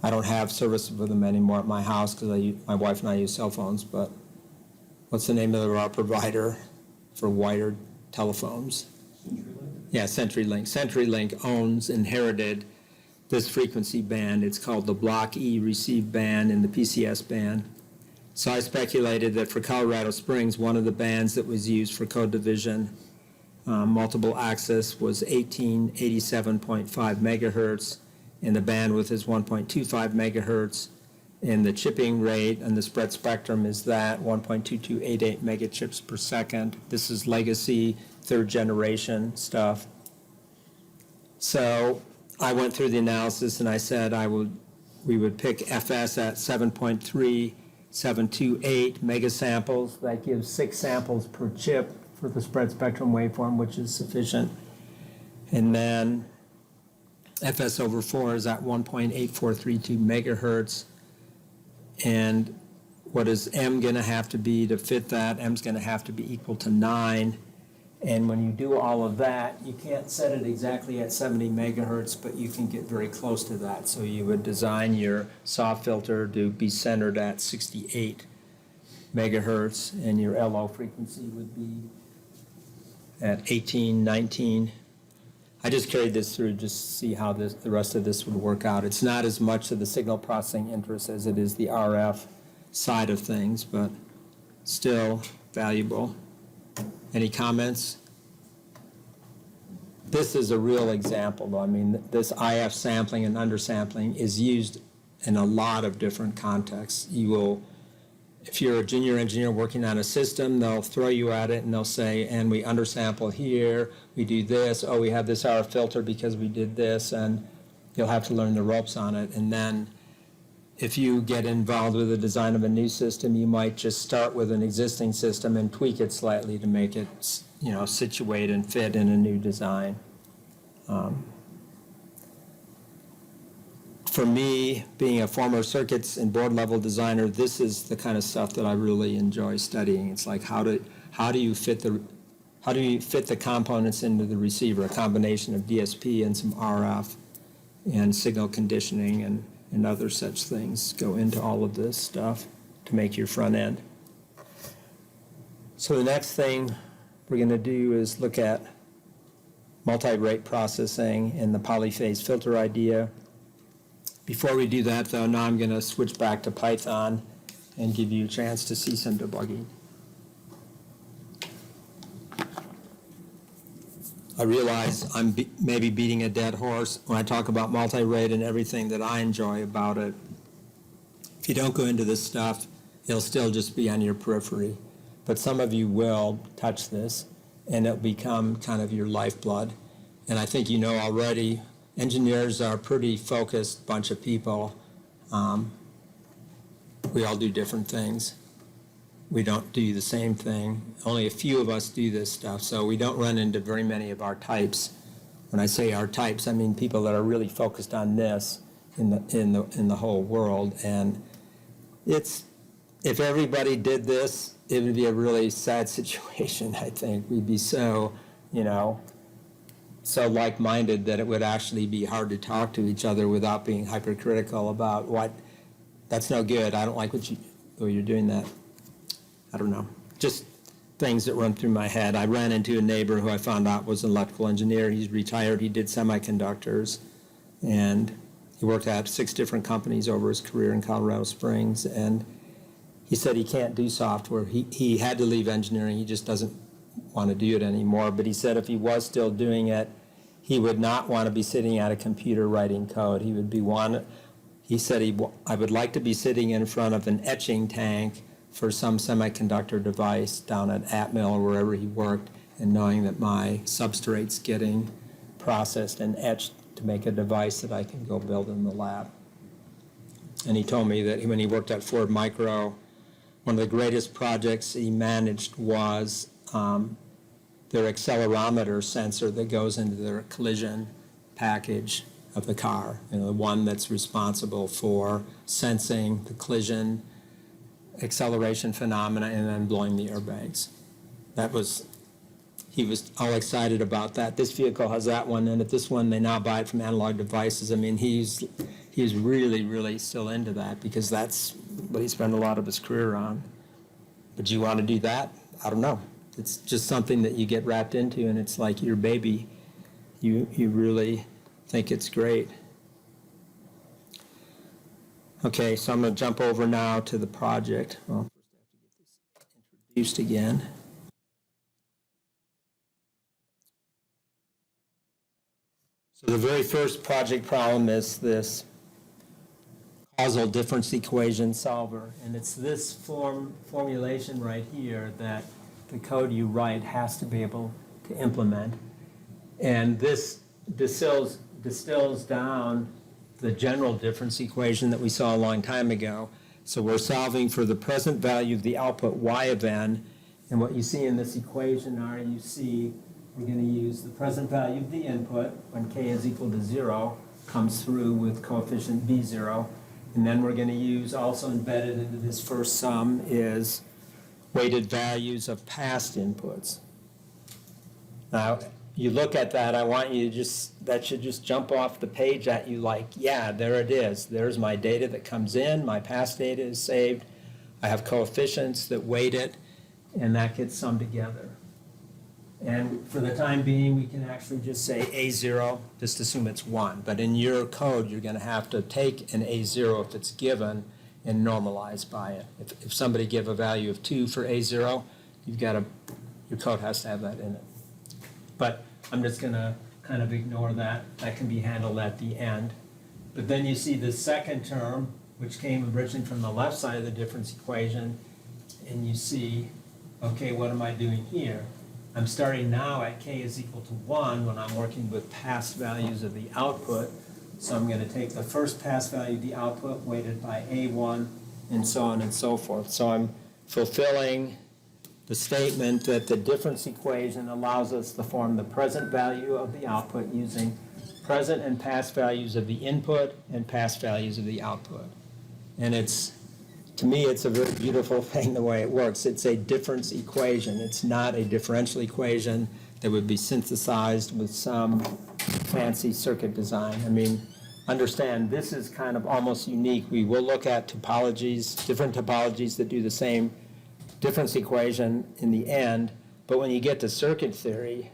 Speaker 1: I don't have service with them anymore at my house because my wife and I use cell phones, but what's the name of our provider for wired telephones? Yeah, CenturyLink. CenturyLink inherited this frequency band. It's called the Block E receive band and the PCS band. So I speculated that for Colorado Springs, one of the bands that was used for code division, multiple access, was 1887.5 megahertz, and the bandwidth is 1.25 megahertz, and the chipping rate and the spread spectrum is that 1.2288 megachips per second. This is legacy, third generation stuff. So I went through the analysis and I said we would pick FS at 7.3728 megasamples. That gives 6 samples per chip for the spread spectrum waveform, which is sufficient. And then FS over 4 is at 1.8432 megahertz. And what is M going to have to be to fit that? M's going to have to be equal to 9. And when you do all of that, you can't set it exactly at 70 megahertz, but you can get very close to that. So you would design your SAW filter to be centered at 68 megahertz, and your LO frequency would be at 18, 19. I just carried this through just to see how the rest of this would work out. It's not as much of the signal processing interest as it is the RF side of things, but still valuable. Any comments? This is a real example, though. I mean, this IF sampling and undersampling is used in a lot of different contexts. You will, if you're a junior engineer working on a system, they'll throw you at it and they'll say, and we undersample here, we do this, oh, we have this RF filter because we did this, and you'll have to learn the ropes on it. And then if you get involved with the design of a new system, you might just start with an existing system and tweak it slightly to make it, situate and fit in a new design. For me, being a former circuits and board level designer, this is the kind of stuff that I really enjoy studying. It's like how do you fit the components into the receiver? A combination of DSP and some RF and signal conditioning and other such things go into all of this stuff to make your front end. So the next thing we're going to do is look at multi-rate processing and the polyphase filter idea. Before we do that, though, now I'm going to switch back to Python and give you a chance to see some debugging. I realize I'm maybe beating a dead horse when I talk about multi-rate and everything that I enjoy about it. If you don't go into this stuff, it'll still just be on your periphery. But some of you will touch this, and it'll become kind of your lifeblood. And I think you know already, engineers are a pretty focused bunch of people. We all do different things. We don't do the same thing. Only a few of us do this stuff, so we don't run into very many of our types. When I say our types, I mean people that are really focused on this in the whole world. And if everybody did this, it would be a really sad situation, I think. We'd be so, so like-minded that it would actually be hard to talk to each other without being hypercritical about that's no good. I don't like what you're doing that. I don't know, just things that run through my head. I ran into a neighbor who I found out was an electrical engineer. He's retired. He did semiconductors. And he worked at 6 different companies over his career in Colorado Springs. And he said he can't do software. He had to leave engineering. He just doesn't want to do it anymore. But he said if he was still doing it, he would not want to be sitting at a computer writing code. He would be he said, I would like to be sitting in front of an etching tank for some semiconductor device down at Atmel or wherever he worked, and knowing that my substrate's getting processed and etched to make a device that I can go build in the lab. And he told me that when he worked at Ford Micro, one of the greatest projects he managed was their accelerometer sensor that goes into their collision package of the car, the one that's responsible for sensing the collision, acceleration phenomena, and then blowing the airbags. He was all excited about that. This vehicle has that one in it. This one, they now buy it from Analog Devices. I mean, he's really, really still into that because that's what he spent a lot of his career on. But do you want to do that? I don't know. It's just something that you get wrapped into, and it's like your baby. You really think it's great. Okay, so I'm going to jump over now to the project. Well, first I have to get this introduced again. So the very first project problem is this causal difference equation solver. And it's this formulation right here that the code you write has to be able to implement. And this distills down the general difference equation that we saw a long time ago. So we're solving for the present value of the output y of n. And what you see in this equation we're going to use the present value of the input when k is equal to 0, comes through with coefficient b0. And then we're going to use, also embedded into this first sum, is weighted values of past inputs. Now, you look at that, I want you to that should just jump off the page at you like, yeah, there it is. There's my data that comes in, my past data is saved, I have coefficients that weight it, and that gets summed together. And for the time being, we can actually just say A0, just assume it's 1. But in your code, you're going to have to take an A0 if it's given and normalize by it. If somebody give a value of 2 for A0, your code has to have that in it. But I'm just going to kind of ignore that. That can be handled at the end. But then you see the second term, which came originally from the left side of the difference equation, and you see, okay, what am I doing here? I'm starting now at k is equal to 1 when I'm working with past values of the output. So I'm going to take the first past value of the output weighted by A1 and so on and so forth. So I'm fulfilling the statement that the difference equation allows us to form the present value of the output using present and past values of the input and past values of the output. And to me, it's a very beautiful thing the way it works. It's a difference equation. It's not a differential equation that would be synthesized with some fancy circuit design. I mean, understand, this is kind of almost unique. We will look at topologies, different topologies that do the same difference equation in the end, but when you get to circuit theory,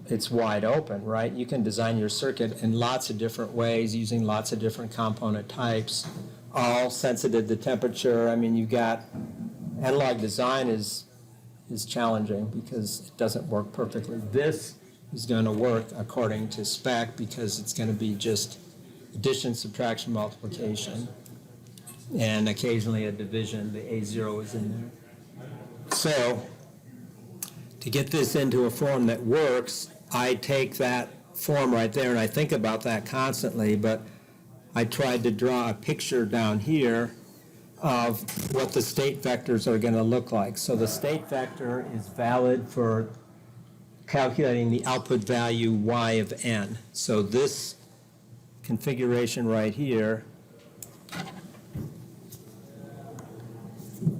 Speaker 1: it's wide open, right? You can design your circuit in lots of different ways using lots of different component types, all sensitive to temperature. I mean, you've got analog design is challenging because it doesn't work perfectly. This is going to work according to spec because it's going to be just addition, subtraction, multiplication, and occasionally a division. The A0 is in there. So to get this into a form that works, I take that form right there and I think about that constantly, but I tried to draw a picture down here of what the state vectors are going to look like. So the state vector is valid for calculating the output value y of n. So this configuration right here,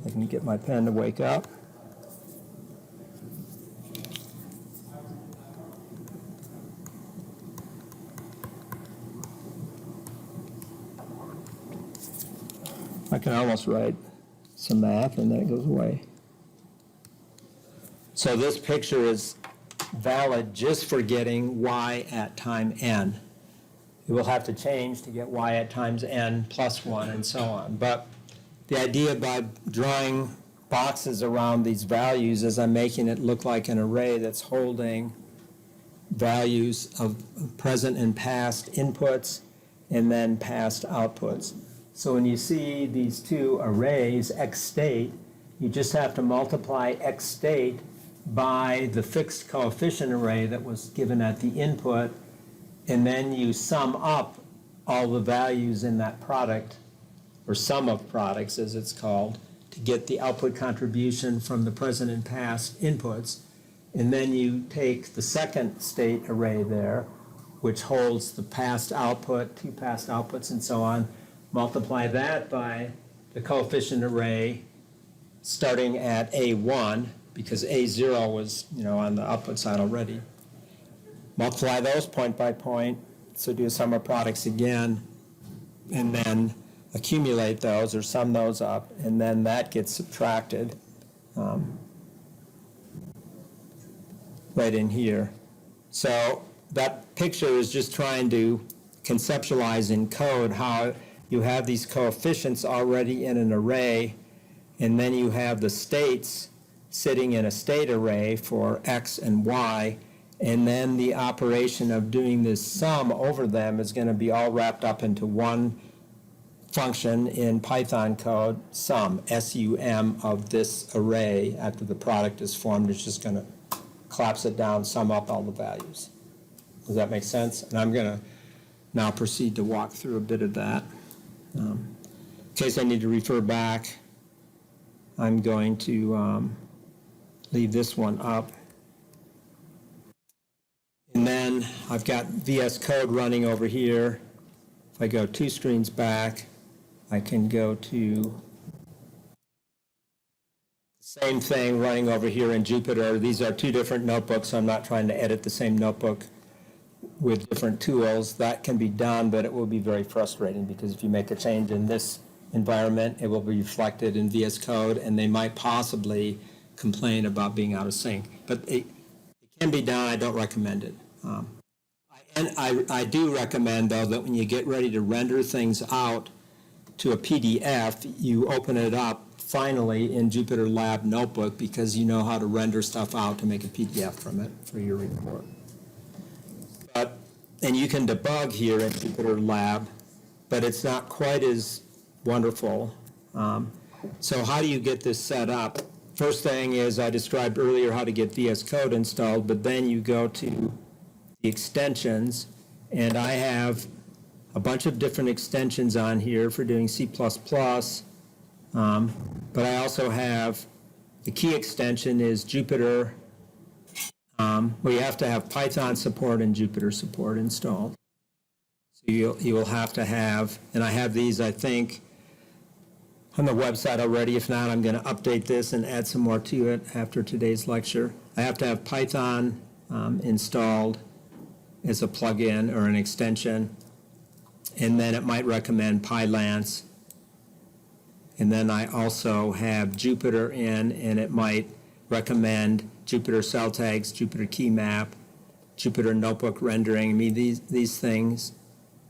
Speaker 1: I can get my pen to wake up. I can almost write some math and then it goes away. So this picture is valid just for getting y at time n. it will have to change to get y at times n plus 1 and so on. But the idea by drawing boxes around these values is I'm making it look like an array that's holding values of present and past inputs and then past outputs. So when you see these two arrays, x state, you just have to multiply x state by the fixed coefficient array that was given at the input, and then you sum up all the values in that product, or sum of products as it's called, to get the output contribution from the present and past inputs. And then you take the second state array there, which holds the past output, two past outputs and so on, multiply that by the coefficient array starting at A1, because A0 was, on the output side already. Multiply those point by point, so do a sum of products again, and then accumulate those or sum those up, and then that gets subtracted right in here. So that picture is just trying to conceptualize in code how you have these coefficients already in an array, and then you have the states sitting in a state array for x and y, and then the operation of doing this sum over them is going to be all wrapped up into one function in Python code, sum, S-U-M, of this array after the product is formed. It's just going to collapse it down, sum up all the values. Does that make sense? And I'm going to now proceed to walk through a bit of that. In case I need to refer back, I'm going to leave this one up. And then I've got VS Code running over here. If I go 2 screens back, I can go to the same thing running over here in Jupyter. These are 2 different notebooks, so I'm not trying to edit the same notebook with different tools. That can be done, but it will be very frustrating because if you make a change in this environment, it will be reflected in VS Code, and they might possibly complain about being out of sync. But it can be done. I don't recommend it. And I do recommend, though, that when you get ready to render things out to a PDF, you open it up finally in Jupyter Lab Notebook, because you know how to render stuff out to make a PDF from it for your report. And you can debug here in Jupyter Lab, but it's not quite as wonderful. So how do you get this set up? First thing is, I described earlier how to get VS Code installed, but then you go to the extensions, and I have a bunch of different extensions on here for doing C++, but I also have, the key extension is Jupyter. Well, you have to have Python support and Jupyter support installed. So you will have to have, and I have these, I think, on the website already. If not, I'm going to update this and add some more to it after today's lecture. I have to have Python installed as a plugin or an extension, and then it might recommend PyLance. And then I also have Jupyter in, and it might recommend Jupyter Cell Tags, Jupyter Key Map, Jupyter Notebook Rendering. I mean, these things,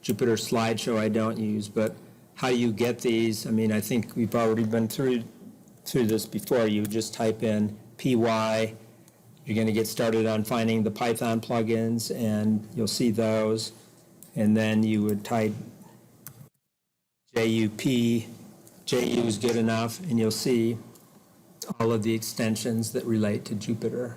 Speaker 1: Jupyter Slideshow I don't use, but how you get these, I mean, I think we've already been through this before. You just type in PY, you're going to get started on finding the Python plugins, and you'll see those. And then you would type JUP, JU is good enough, and you'll see all of the extensions that relate to Jupyter.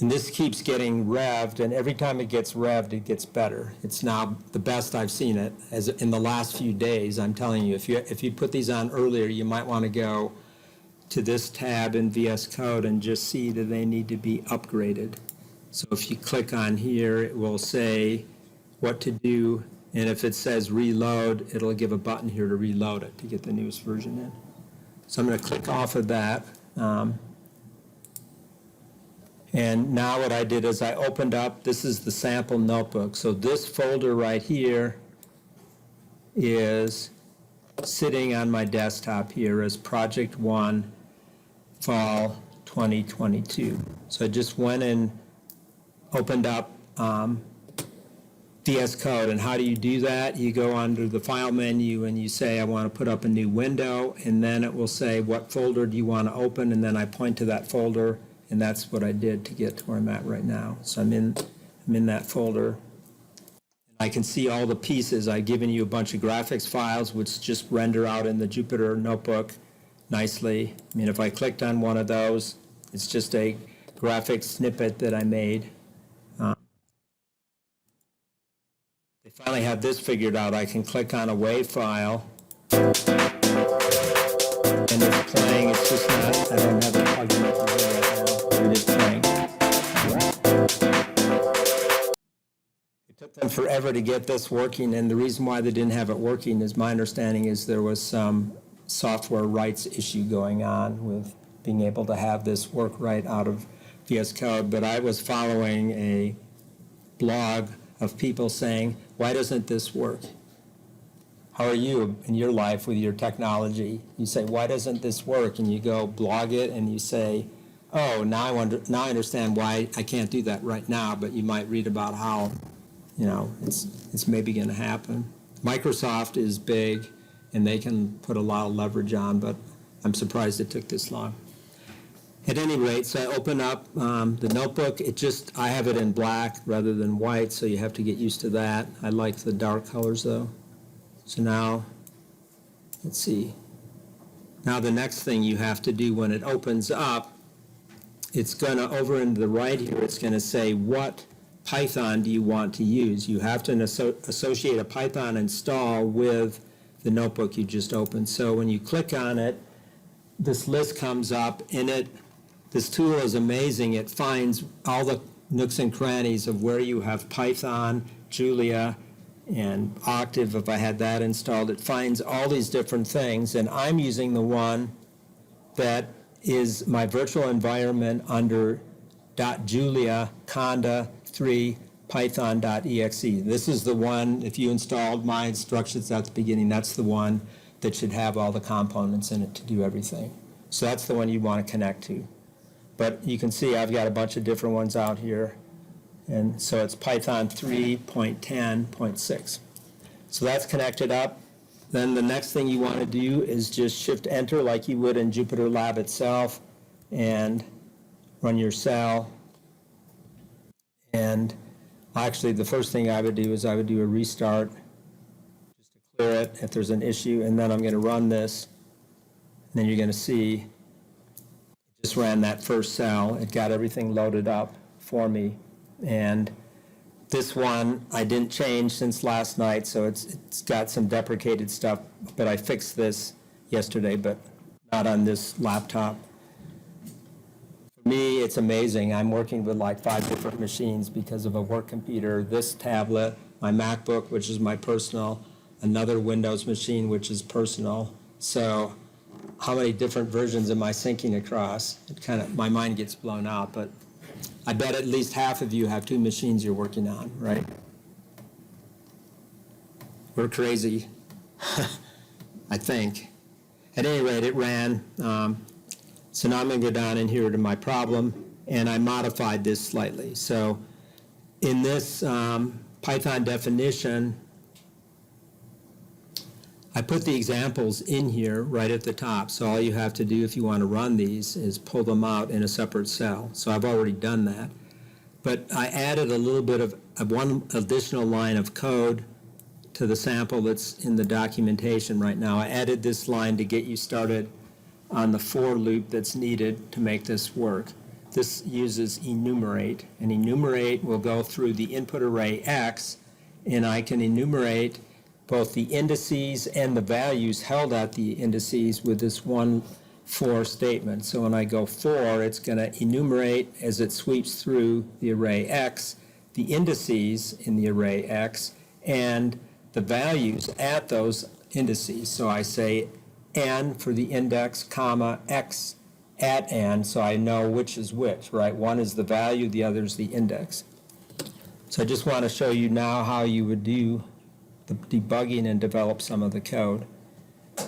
Speaker 1: And this keeps getting revved, and every time it gets revved, it gets better. It's now the best I've seen it as in the last few days. I'm telling you, if you put these on earlier, you might want to go to this tab in VS Code and just see that they need to be upgraded. So if you click on here, it will say what to do, and if it says reload, it'll give a button here to reload it to get the newest version in. So I'm going to click off of that. And now what I did is I opened up, this is the sample notebook. So this folder right here is sitting on my desktop here as Project 1 Fall 2022. So I just went and opened up VS Code. And how do you do that? You go under the File menu and you say, I want to put up a new window, and then it will say, what folder do you want to open? And then I point to that folder, and that's what I did to get to where I'm at right now. So I'm in that folder. I can see all the pieces. I've given you a bunch of graphics files, which just render out in the Jupyter notebook nicely. I mean, if I clicked on one of those, it's just a graphic snippet that I made. They finally have this figured out. I can click on a WAV file, and it's playing. It's just not, I don't have it plugged in right now, but it is playing. It took them forever to get this working, and the reason why they didn't have it working, is my understanding is there was some software rights issue going on with being able to have this work right out of VS Code. But I was following a blog of people saying, why doesn't this work? How are you in your life with your technology? You say, why doesn't this work? And you go blog it and you say, oh, now I understand why I can't do that right now, but you might read about how, you know, it's maybe going to happen. Microsoft is big and they can put a lot of leverage on, but I'm surprised it took this long. At any rate, so I open up the notebook. I have it in black rather than white, so you have to get used to that. I like the dark colors though. So now, let's see. Now the next thing you have to do when it opens up, it's gonna, over into the right here, it's gonna say, what Python do you want to use? You have to associate a Python install with the notebook you just opened. So when you click on it, this list comes up, and this tool is amazing. It finds all the nooks and crannies of where you have Python, Julia, and Octave, if I had that installed. It finds all these different things, and I'm using the one that is my virtual environment under .julia conda 3 python.exe. This is the one, if you installed my instructions at the beginning, that's the one that should have all the components in it to do everything. So that's the one you want to connect to. But you can see I've got a bunch of different ones out here. And so it's Python 3.10.6. So that's connected up. Then the next thing you want to do is just Shift-Enter like you would in Jupyter Lab itself and run your cell. And actually, the first thing I would do is I would do a restart just to clear it if there's an issue. And then I'm going to run this. And then you're going to see it just ran that first cell. It got everything loaded up for me. And this one I didn't change since last night, so it's got some deprecated stuff, but I fixed this yesterday, but not on this laptop. For me, it's amazing. I'm working with like 5 different machines because of a work computer, this tablet, my MacBook, which is my personal, another Windows machine, which is personal. So how many different versions am I syncing across? It kind of, my mind gets blown out, but I bet at least half of you have 2 machines you're working on, right? We're crazy, I think. At any rate, it ran. So now I'm going to go down in here to my problem, and I modified this slightly. So in this Python definition, I put the examples in here right at the top. So all you have to do if you want to run these is pull them out in a separate cell. So I've already done that. But I added a little bit of one additional line of code to the sample that's in the documentation right now. I added this line to get you started on the for loop that's needed to make this work. This uses enumerate, and enumerate will go through the input array X, and I can enumerate both the indices and the values held at the indices with this one for statement. So when I go for, it's going to enumerate as it sweeps through the array X, the indices in the array X, and the values at those indices. So I say n for the index, comma, x at n, so I know which is which, right? One is the value, the other is the index. So I just want to show you now how you would do the debugging and develop some of the code.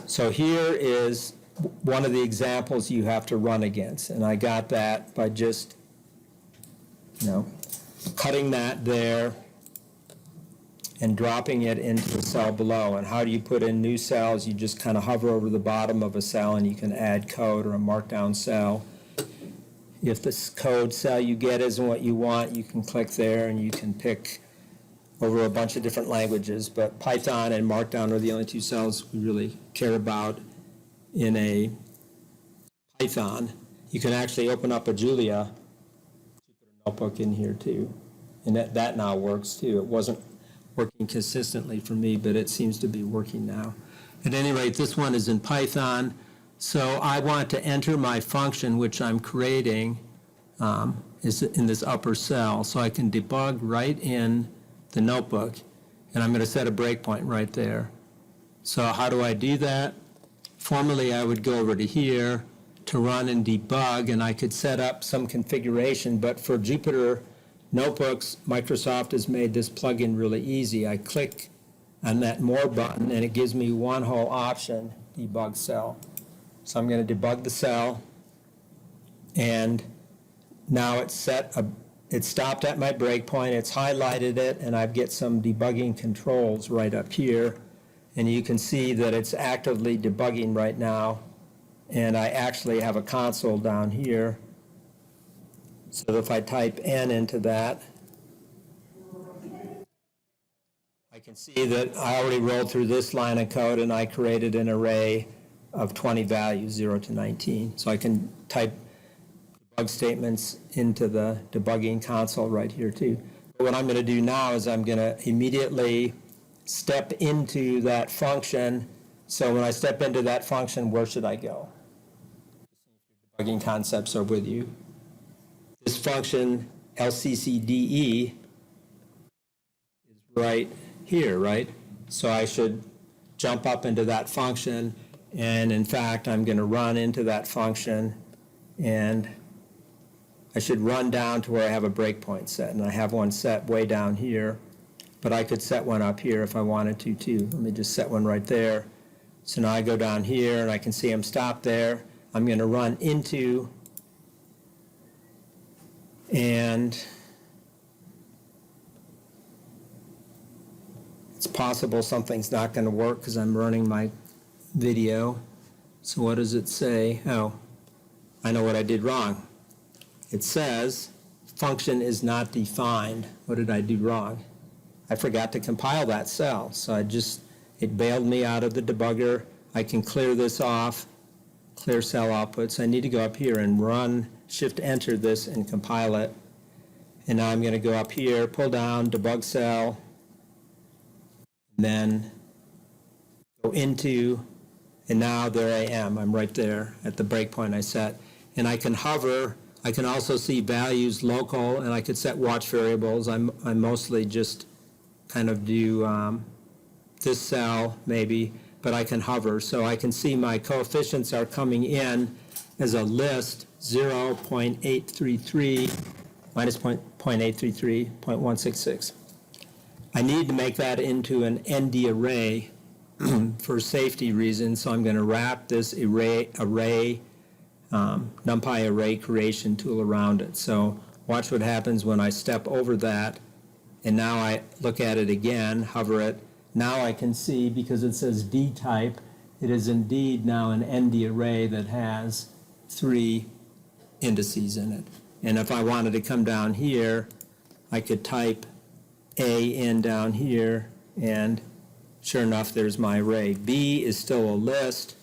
Speaker 1: So here is one of the examples you have to run against, and I got that by just, cutting that there and dropping it into the cell below. And how do you put in new cells? You just kind of hover over the bottom of a cell and you can add code or a markdown cell. If this code cell you get isn't what you want, you can click there and you can pick over a bunch of different languages. But Python and Markdown are the only two cells we really care about in a Python. You can actually open up a Julia notebook in here too. And that now works too. It wasn't working consistently for me, but it seems to be working now. At any rate, this one is in Python. So I want to enter my function, which I'm creating, is in this upper cell. So I can debug right in the notebook. And I'm going to set a breakpoint right there. So how do I do that? Formally, I would go over to here to run and debug, and I could set up some configuration. But for Jupyter Notebooks, Microsoft has made this plugin really easy. I click on that More button, and it gives me one whole option, debug cell. So I'm going to debug the cell, and now it's stopped at my breakpoint, it's highlighted it, and I get some debugging controls right up here. And you can see that it's actively debugging right now, and I actually have a console down here. So if I type N into that, I can see that I already rolled through this line of code and I created an array of 20 values, 0 to 19. So I can type debug statements into the debugging console right here too. But what I'm going to do now is I'm going to immediately step into that function. So when I step into that function, where should I go? Debugging concepts are with you. This function, LCCDE, is right here, right? So I should jump up into that function, and in fact, I'm going to run into that function, and I should run down to where I have a breakpoint set, and I have one set way down here, but I could set one up here if I wanted to too. Let me just set one right there. So now I go down here, and I can see I'm stopped there. I'm going to run into, and it's possible something's not going to work because I'm running my video. So what does it say? Oh, I know what I did wrong. It says function is not defined. What did I do wrong? I forgot to compile that cell. So it bailed me out of the debugger. I can clear this off, clear cell outputs. I need to go up here and run, shift enter this and compile it. And now I'm going to go up here, pull down, debug cell, and then go into, and now there I am. I'm right there at the breakpoint I set. And I can hover. I can also see values local, and I could set watch variables. I mostly just kind of do this cell maybe, but I can hover. So I can see my coefficients are coming in as a list, 0.833 minus 0.833, 0.166. I need to make that into an ND array for safety reasons, so I'm going to wrap this array NumPy array creation tool around it. So watch what happens when I step over that, and now I look at it again, hover it. Now I can see, because it says D type, it is indeed now an ND array that has 3 indices in it. And if I wanted to come down here, I could type A in down here, and sure enough, there's my array. B is still a list.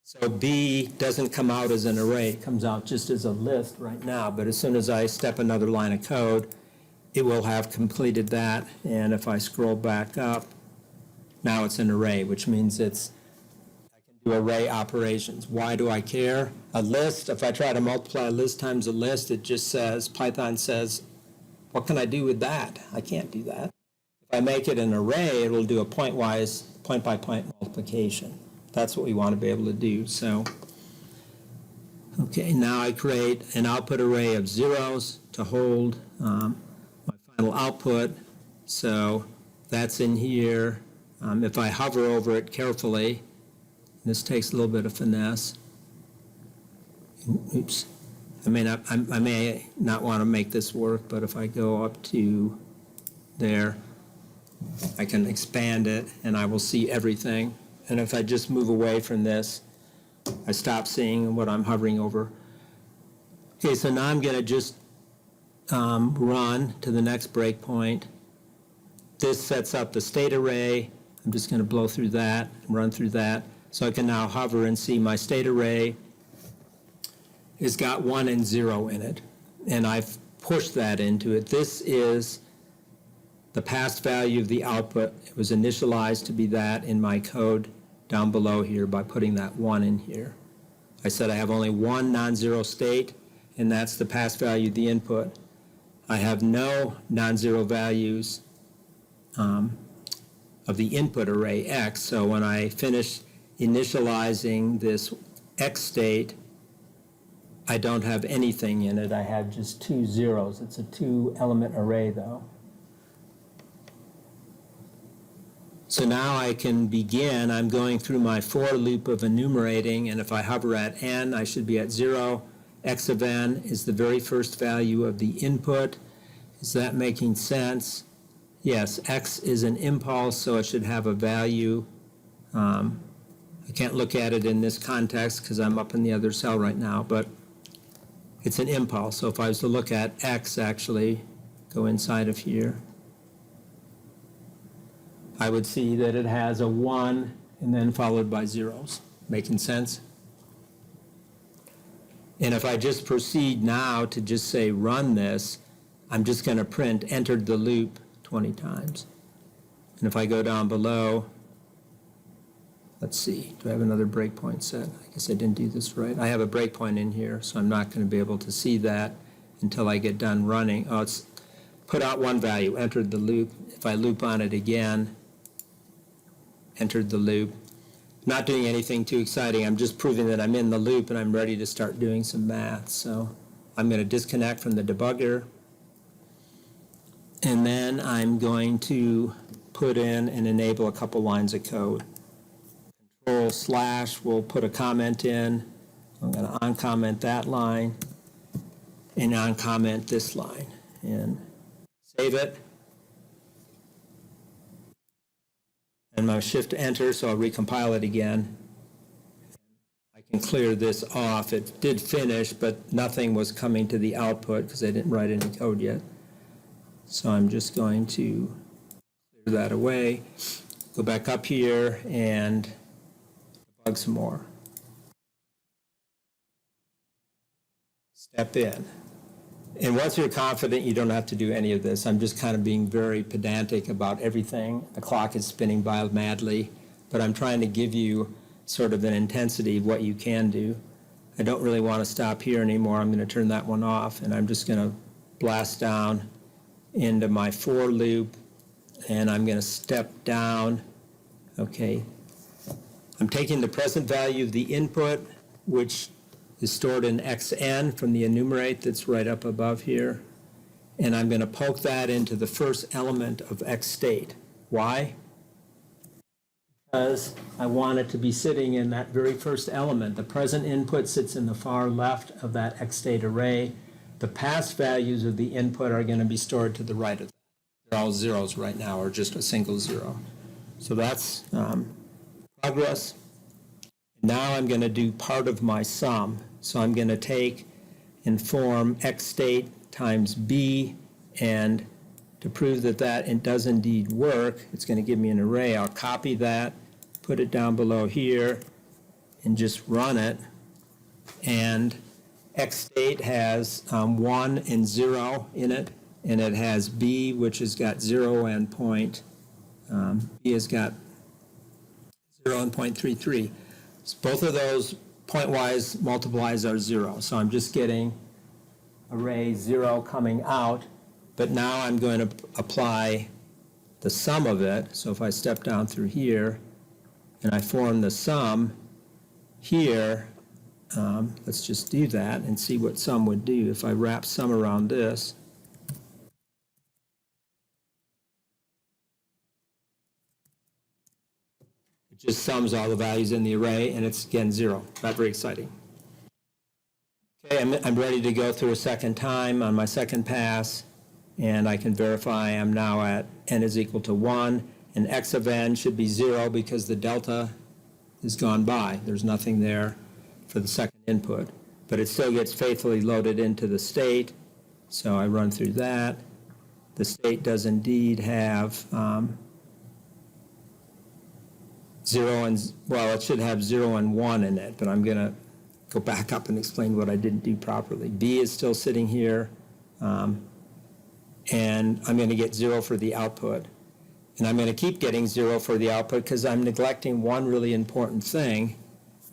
Speaker 1: So B doesn't come out as an array, it comes out just as a list right now, but as soon as I step another line of code, it will have completed that, and if I scroll back up, now it's an array, which means I can do array operations. Why do I care? A list, if I try to multiply a list times a list, it just says, Python says, what can I do with that? I can't do that. If I make it an array, it will do a point-wise, point-by-point multiplication. That's what we want to be able to do. So, okay, now I create an output array of zeros to hold my final output. So that's in here. If I hover over it carefully, this takes a little bit of finesse. Oops. I may not want to make this work, but if I go up to there. I can expand it, and I will see everything. And if I just move away from this, I stop seeing what I'm hovering over. Okay, so now I'm going to just run to the next breakpoint. This sets up the state array. I'm just going to blow through that and run through that. So I can now hover and see my state array has got 1 and 0 in it. And I've pushed that into it. This is the past value of the output. It was initialized to be that in my code down below here by putting that 1 in here. I said I have only one non-zero state, and that's the past value of the input. I have no non-zero values of the input array X, so when I finish initializing this X state, I don't have anything in it. I have just 2 zeros. It's a 2-element array, though. So now I can begin. I'm going through my for loop of enumerating, and if I hover at n, I should be at 0. X of n is the very first value of the input. Is that making sense? Yes, X is an impulse, so it should have a value. I can't look at it in this context because I'm up in the other cell right now, but it's an impulse. So if I was to look at X, actually, go inside of here, I would see that it has a 1 and then followed by zeros. Making sense? And if I just proceed now to just say run this, I'm just going to print entered the loop 20 times. And if I go down below, let's see, do I have another breakpoint set? I guess I didn't do this right. I have a breakpoint in here, so I'm not going to be able to see that until I get done running. Oh, it's put out one value, entered the loop. If I loop on it again, entered the loop. Not doing anything too exciting. I'm just proving that I'm in the loop and I'm ready to start doing some math. So I'm going to disconnect from the debugger. And then I'm going to put in and enable a couple lines of code. Control / will put a comment in. I'm going to uncomment that line and uncomment this line. And save it. And my shift enter, so I'll recompile it again. I can clear this off. It did finish, but nothing was coming to the output because I didn't write any code yet. So I'm just going to clear that away, go back up here and debug some more. Step in. And once you're confident, you don't have to do any of this. I'm just kind of being very pedantic about everything. The clock is spinning by madly, but I'm trying to give you sort of an intensity of what you can do. I don't really want to stop here anymore. I'm going to turn that one off, and I'm just going to blast down into my for loop, and I'm going to step down. Okay. I'm taking the present value of the input, which is stored in xn from the enumerate that's right up above here. And I'm going to poke that into the first element of x state. Why? Because I want it to be sitting in that very first element. The present input sits in the far left of that x state array. The past values of the input are going to be stored to the right of that. They're all zeros right now, or just a single 0. So that's progress. Now I'm going to do part of my sum. So I'm going to take and form x state times b, and to prove that it does indeed work, it's going to give me an array. I'll copy that, put it down below here, and just run it. And x state has 1 and 0 in it, and it has b, which has got 0 and point. B has got 0 and 0.33. So both of those point-wise multiplies are 0. So I'm just getting array 0 coming out, but now I'm going to apply the sum of it. So if I step down through here and I form the sum here, let's just do that and see what sum would do. If I wrap sum around this, just sums all the values in the array, and it's, again, 0. Not very exciting. Okay, I'm ready to go through a second time on my second pass, and I can verify I'm now at n is equal to 1, and x of n should be 0 because the delta is gone by. There's nothing there for the second input, but it still gets faithfully loaded into the state, so I run through that. The state does indeed have 0 and, well, it should have 0 and 1 in it, but I'm going to go back up and explain what I didn't do properly. B is still sitting here, and I'm going to get 0 for the output. And I'm going to keep getting 0 for the output because I'm neglecting one really important thing.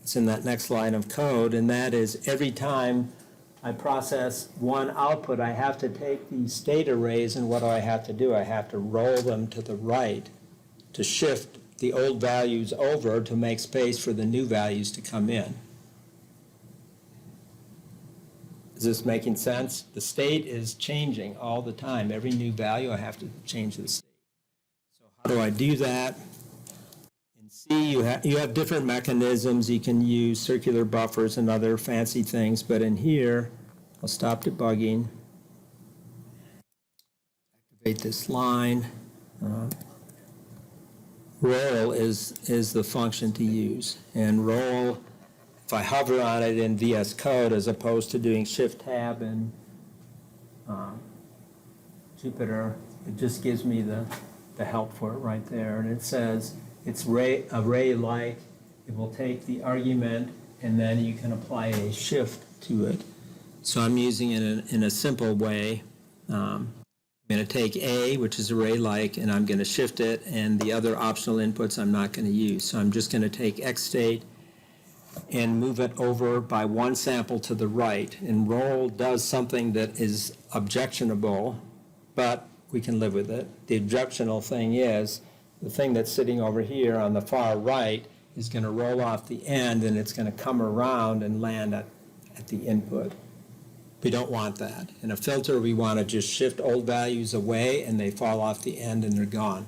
Speaker 1: It's in that next line of code, and that is every time I process one output, I have to take these state arrays, and what do I have to do? I have to roll them to the right to shift the old values over to make space for the new values to come in. Is this making sense? The state is changing all the time. Every new value, I have to change the state. So how do I do that? In C, you have different mechanisms. You can use circular buffers and other fancy things, but in here, I'll stop debugging, activate this line. Roll is the function to use, and roll, if I hover on it in VS Code as opposed to doing Shift-Tab in Jupyter, it just gives me the help for it right there. And it says it's array-like. It will take the argument, and then you can apply a shift to it. So I'm using it in a simple way. I'm going to take A, which is array-like, and I'm going to shift it, and the other optional inputs I'm not going to use. So I'm just going to take X state and move it over by one sample to the right. And roll does something that is objectionable, but we can live with it. The objectionable thing is the thing that's sitting over here on the far right is going to roll off the end, and it's going to come around and land at the input. We don't want that. In a filter, we want to just shift old values away, and they fall off the end and they're gone.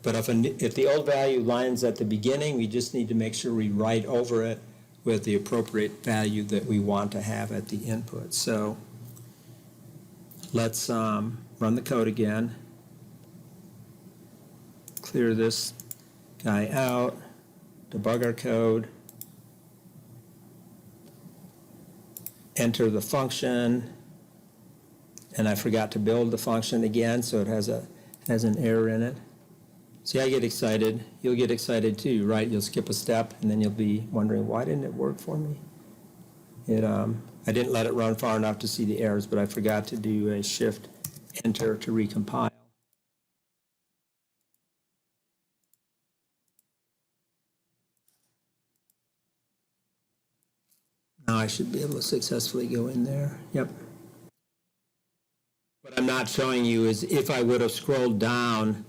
Speaker 1: But if the old value lands at the beginning, we just need to make sure we write over it with the appropriate value that we want to have at the input. So let's run the code again. Clear this guy out, debug our code, enter the function, and I forgot to build the function again, so it has an error in it. See, I get excited. You'll get excited too, right? You'll skip a step, and then you'll be wondering, why didn't it work for me? I didn't let it run far enough to see the errors, but I forgot to do a shift enter to recompile. Now I should be able to successfully go in there. Yep. What I'm not showing you is if I would have scrolled down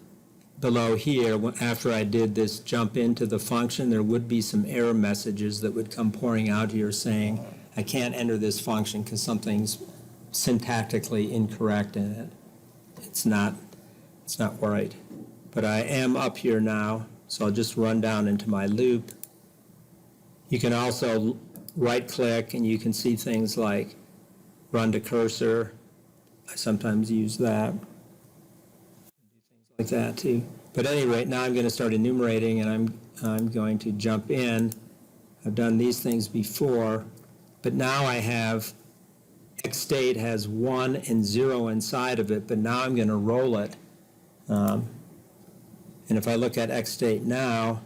Speaker 1: below here, after I did this jump into the function, there would be some error messages that would come pouring out here saying, I can't enter this function because something's syntactically incorrect in it. It's not right. But I am up here now, so I'll just run down into my loop. You can also right-click, and you can see things like run to cursor. I sometimes use that. Do things like that too. But at any rate, now I'm going to start enumerating, and I'm going to jump in. I've done these things before, but now I have X state has 1 and 0 inside of it, but now I'm going to roll it. And if I look at X state now,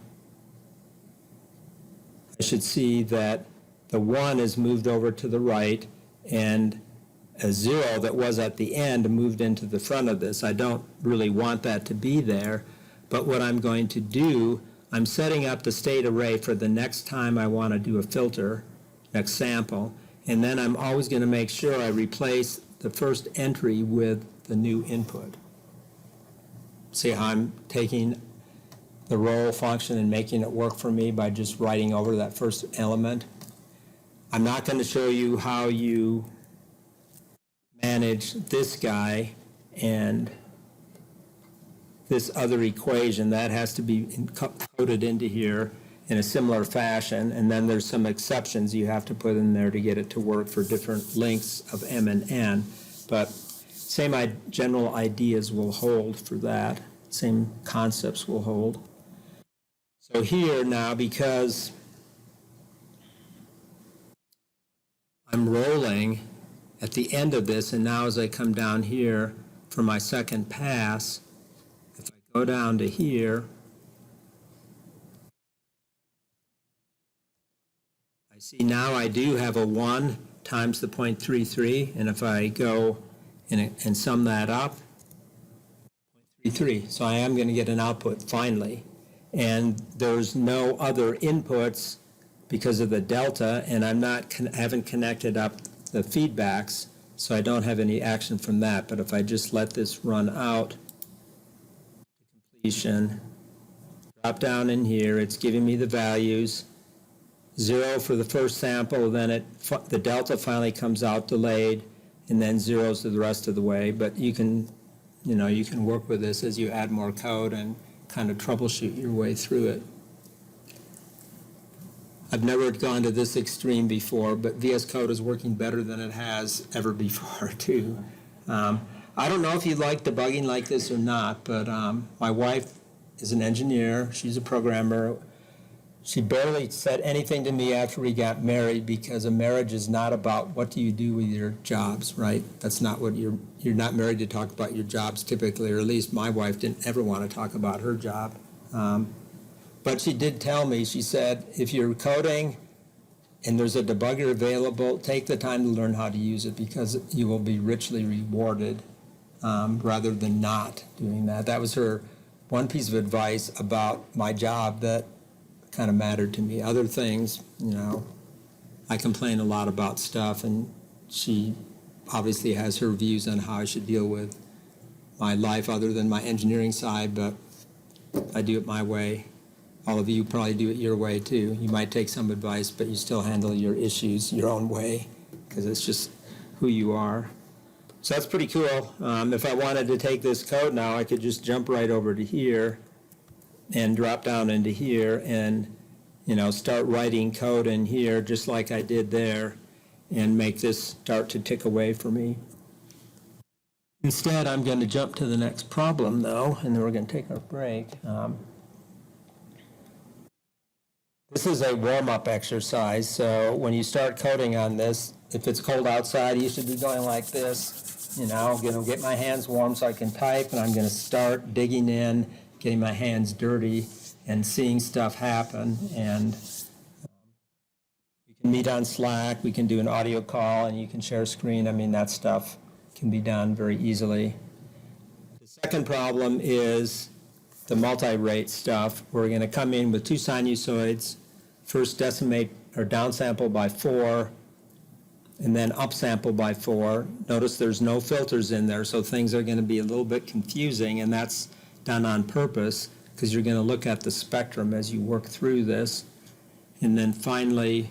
Speaker 1: I should see that the 1 is moved over to the right, and a 0 that was at the end moved into the front of this. I don't really want that to be there, but what I'm going to do, I'm setting up the state array for the next time I want to do a filter, next sample, and then I'm always going to make sure I replace the first entry with the new input. See how I'm taking the roll function and making it work for me by just writing over that first element. I'm not going to show you how you manage this guy and this other equation. That has to be coded into here in a similar fashion, and then there's some exceptions you have to put in there to get it to work for different lengths of m and n. But Same general ideas will hold for that. Same concepts will hold. So here now, because I'm rolling at the end of this, and now as I come down here for my second pass, if I go down to here, I see now I do have a 1 times the 0.33, and if I go and sum that up, 0.33. So I am going to get an output finally. And there's no other inputs because of the delta, and haven't connected up the feedbacks, so I don't have any action from that. But if I just let this run out to completion, drop down in here, it's giving me the values. 0 for the first sample, then the delta finally comes out delayed, and then zeros the rest of the way. But you can work with this as you add more code and kind of troubleshoot your way through it. I've never gone to this extreme before, but VS Code is working better than it has ever before, too. I don't know if you like debugging like this or not, but my wife is an engineer. She's a programmer. She barely said anything to me after we got married, because a marriage is not about what do you do with your jobs, right? That's not what you're not married to talk about your jobs typically, or at least my wife didn't ever want to talk about her job. But she did tell me, she said, if you're coding and there's a debugger available, take the time to learn how to use it, because you will be richly rewarded rather than not doing that. That was her one piece of advice about my job that kind of mattered to me. Other things, I complain a lot about stuff, and she obviously has her views on how I should deal with my life other than my engineering side, but I do it my way. All of you probably do it your way too. You might take some advice, but you still handle your issues your own way, because it's just who you are. So that's pretty cool. If I wanted to take this code now, I could just jump right over to here and drop down into here and, start writing code in here just like I did there, and make this start to tick away for me. Instead, I'm going to jump to the next problem, though, and then we're going to take our break. This is a warm-up exercise, so when you start coding on this, if it's cold outside, you should be going like this. I'm going to get my hands warm so I can type, and I'm going to start digging in, getting my hands dirty, and seeing stuff happen. And we can meet on Slack, we can do an audio call, and you can share a screen. That stuff can be done very easily. The second problem is the multi-rate stuff. We're going to come in with 2 sinusoids, first decimate or downsample by 4, and then upsample by 4. Notice there's no filters in there, so things are going to be a little bit confusing, and that's done on purpose, because you're going to look at the spectrum as you work through this. And then finally,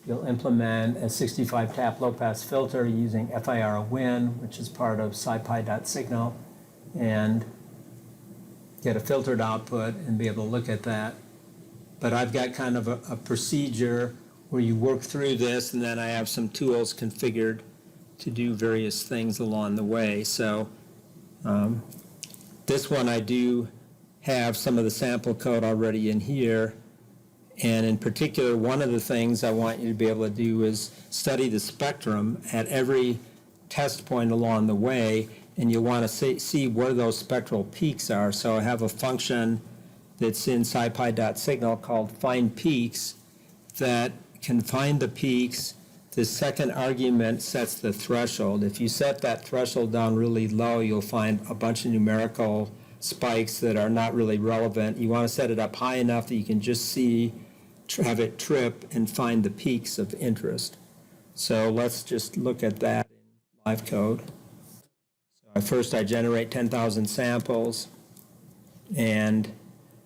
Speaker 1: you'll implement a 65 tap low-pass filter using FIR-WIN, which is part of SciPy.signal, and get a filtered output and be able to look at that. But I've got kind of a procedure where you work through this, and then I have some tools configured to do various things along the way. So this one I do have some of the sample code already in here. And in particular, one of the things I want you to be able to do is study the spectrum at every test point along the way, and you want to see where those spectral peaks are. So I have a function that's in SciPy.signal called find peaks that can find the peaks. The second argument sets the threshold. If you set that threshold down really low, you'll find a bunch of numerical spikes that are not really relevant. You want to set it up high enough that you can just have it trip and find the peaks of interest. So let's just look at that in live code. So first I generate 10,000 samples, and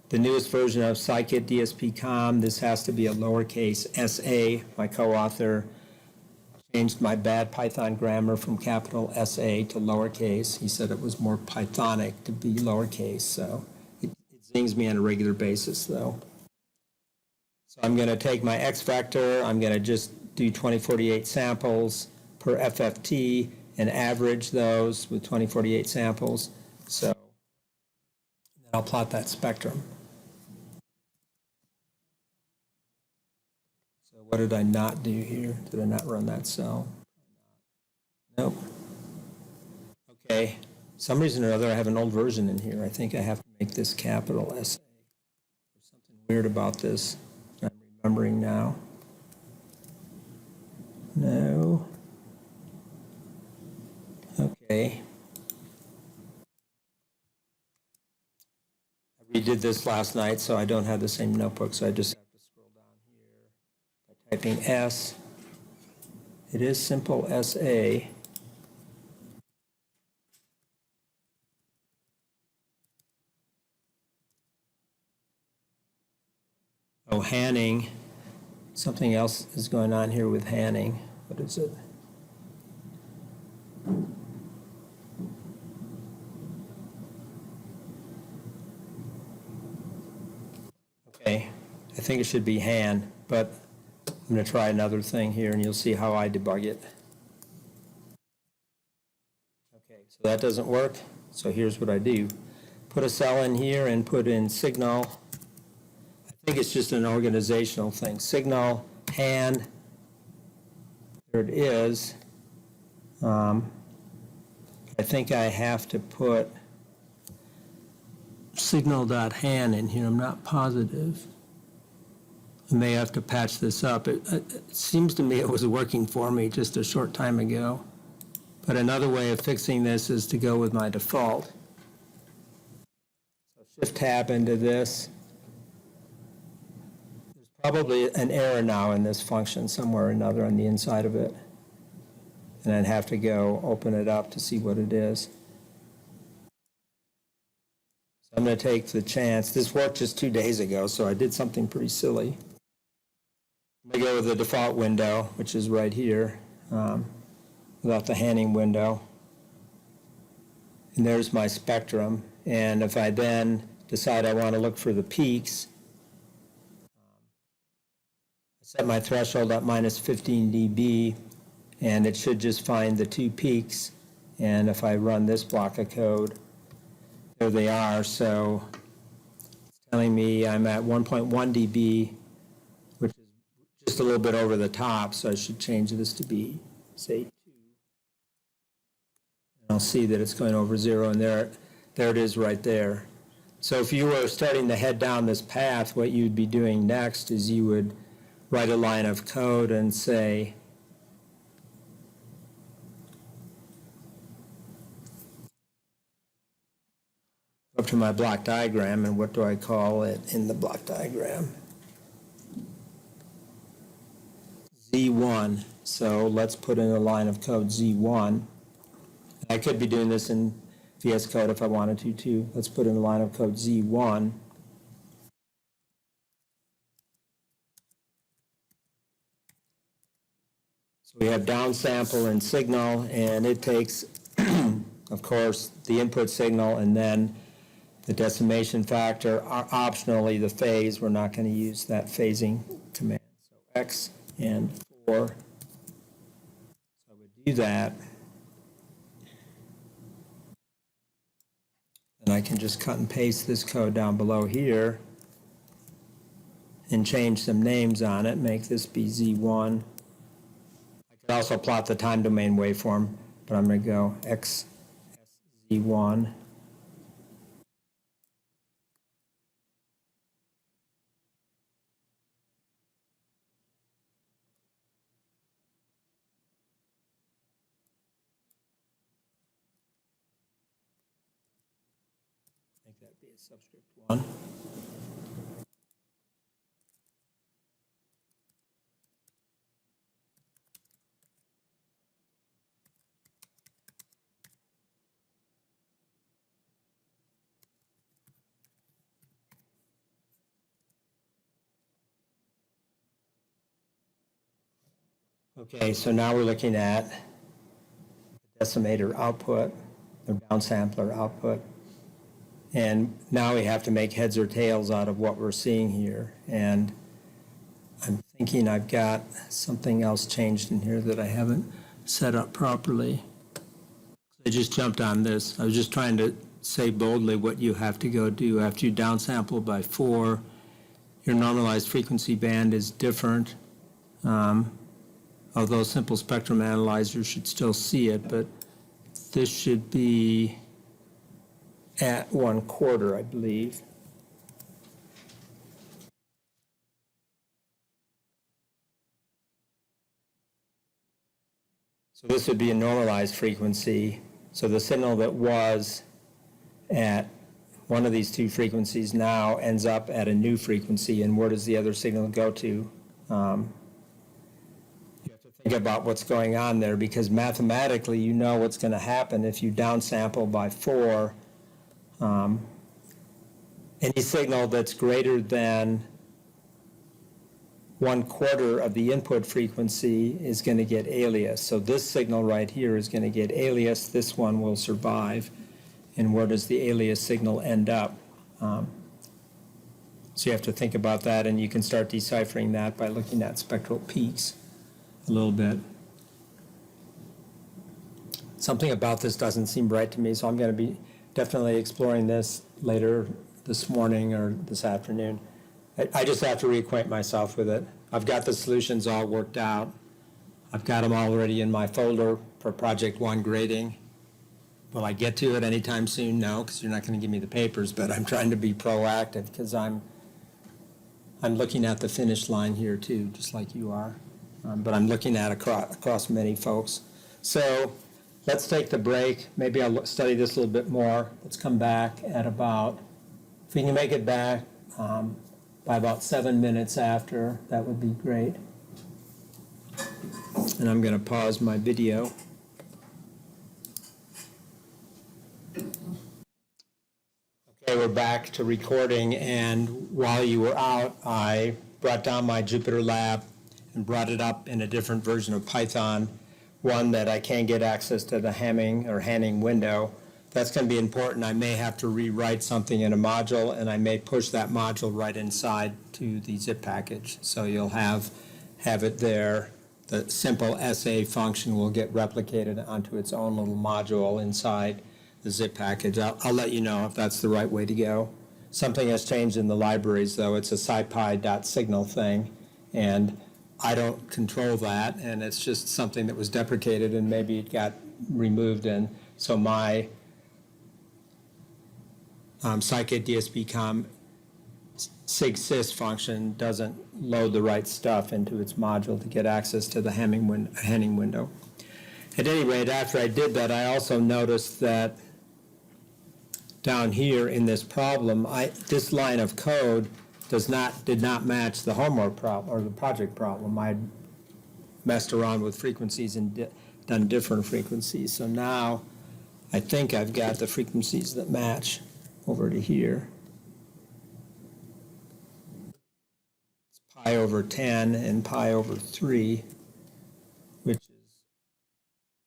Speaker 1: the newest version of Scikit DSP.com, this has to be a lowercase sa. My co-author changed my bad Python grammar from capital SA to lowercase. He said it was more Pythonic to be lowercase, so it zings me on a regular basis, though. So I'm going to take my X factor, I'm going to just do 2048 samples per FFT, and average those with 2048 samples. So then I'll plot that spectrum. So what did I not do here? Did I not run that cell? Nope. Okay, some reason or other I have an old version in here. I think I have to make this capital SA. There's something weird about this I'm remembering now. No. Okay. I redid this last night, so I don't have the same notebook, so I just have to scroll down here by typing S. It is simple SA. Oh, Hanning. Something else is going on here with Hanning. What is it? Okay, I think it should be Han, but I'm going to try another thing here and you'll see how I debug it. Okay, so that doesn't work. So here's what I do. Put a cell in here and put in signal. I think it's just an organizational thing. Signal, Han, there it is. I think I have to put signal.han in here. I'm not positive. I may have to patch this up. It seems to me it was working for me just a short time ago. But another way of fixing this is to go with my default. So shift tab into this. There's probably an error now in this function somewhere or another on the inside of it. And I'd have to go open it up to see what it is. So I'm going to take the chance. This worked just 2 days ago, so I did something pretty silly. I'm going to go with the default window, which is right here, without the Hanning window. And there's my spectrum. And if I then decide I want to look for the peaks, I set my threshold at minus 15 dB, and it should just find the 2 peaks. And if I run this block of code, there they are. So it's telling me I'm at 1.1 dB, which is just a little bit over the top, so I should change this to be, say, 2. And I'll see that it's going over 0, and there it is right there. So if you were starting to head down this path, what you'd be doing next is you would write a line of code and say, up to my block diagram, and what do I call it in the block diagram? Z1. So let's put in a line of code Z1. I could be doing this in VS Code if I wanted to too. Let's put in a line of code Z1. So we have downsample and signal, and it takes, of course, the input signal and then the decimation factor, optionally the phase. We're not going to use that phasing command. So X and 4. So I would do that. And I can just cut and paste this code down below here and change some names on it, make this be Z1. I could also plot the time domain waveform, but I'm going to go X Z1. Make that be a subscript 1. Okay, so now we're looking at the decimator output, the downsampler output. And now we have to make heads or tails out of what we're seeing here. And I'm thinking I've got something else changed in here that I haven't set up properly. I just jumped on this. I was just trying to say boldly what you have to go do. After you downsample by 4, your normalized frequency band is different. Although simple spectrum analyzer should still see it, but this should be at 1/4, I believe. So this would be a normalized frequency. So the signal that was at one of these two frequencies now ends up at a new frequency, and where does the other signal go to? You have to think about what's going on there, because mathematically you know what's going to happen if you downsample by 4. Any signal that's greater than 1/4 of the input frequency is going to get alias. So this signal right here is going to get alias. This one will survive. And where does the alias signal end up? So you have to think about that, and you can start deciphering that by looking at spectral peaks a little bit. Something about this doesn't seem right to me, so I'm going to be definitely exploring this later this morning or this afternoon. I just have to reacquaint myself with it. I've got the solutions all worked out. I've got them already in my folder for Project 1 grading. Will I get to it anytime soon? No, because you're not going to give me the papers, but I'm trying to be proactive because I'm looking at the finish line here too, just like you are. But I'm looking at across many folks. So let's take the break. Maybe I'll study this a little bit more. Let's come back at about, if we can make it back, by about 7 minutes after, that would be great. And I'm going to pause my video. Okay, we're back to recording, and while you were out, I brought down my Jupyter Lab and brought it up in a different version of Python, one that I can't get access to the Hanning window. That's going to be important. I may have to rewrite something in a module, and I may push that module right inside to the zip package. So you'll have it there. The simple SA function will get replicated onto its own little module inside the zip package. I'll let you know if that's the right way to go. Something has changed in the libraries, though. It's a scipy.signal thing, and I don't control that, and it's just something that was deprecated, and maybe it got removed, and so my scikit DSP SIG-sys function doesn't load the right stuff into its module to get access to the Hanning window. At any rate, after I did that, I also noticed that down here in this problem, this line of code did not match the homework problem or the project problem. I messed around with frequencies and done different frequencies. So now I think I've got the frequencies that match over to here. It's pi over 10 and pi over 3, which is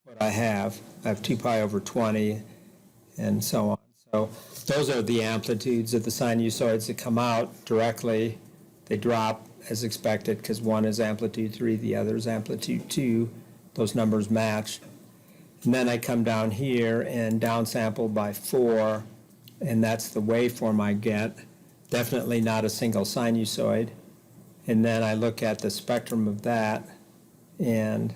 Speaker 1: what I have. I have 2 pi over 20 and so on. So those are the amplitudes of the sinusoids that come out directly. They drop as expected because one is amplitude 3, the other is amplitude 2. Those numbers match. And then I come down here and downsample by 4, and that's the waveform I get. Definitely not a single sinusoid. And then I look at the spectrum of that, and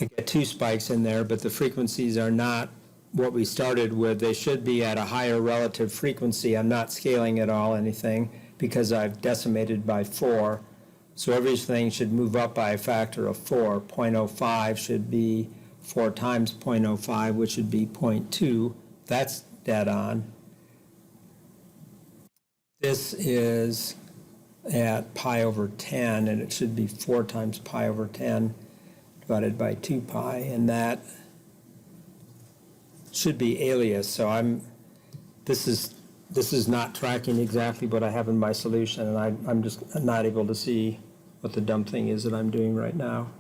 Speaker 1: I get 2 spikes in there, but the frequencies are not what we started with. They should be at a higher relative frequency. I'm not scaling at all anything because I've decimated by 4. So everything should move up by a factor of 4. 0.05 should be 4 times 0.05, which would be 0.2. That's dead on. This is at pi over 10, and it should be 4 times pi over 10 divided by 2 pi, and that should be alias. So this is not tracking exactly what I have in my solution, and I'm just not able to see what the dumb thing is that I'm doing right now.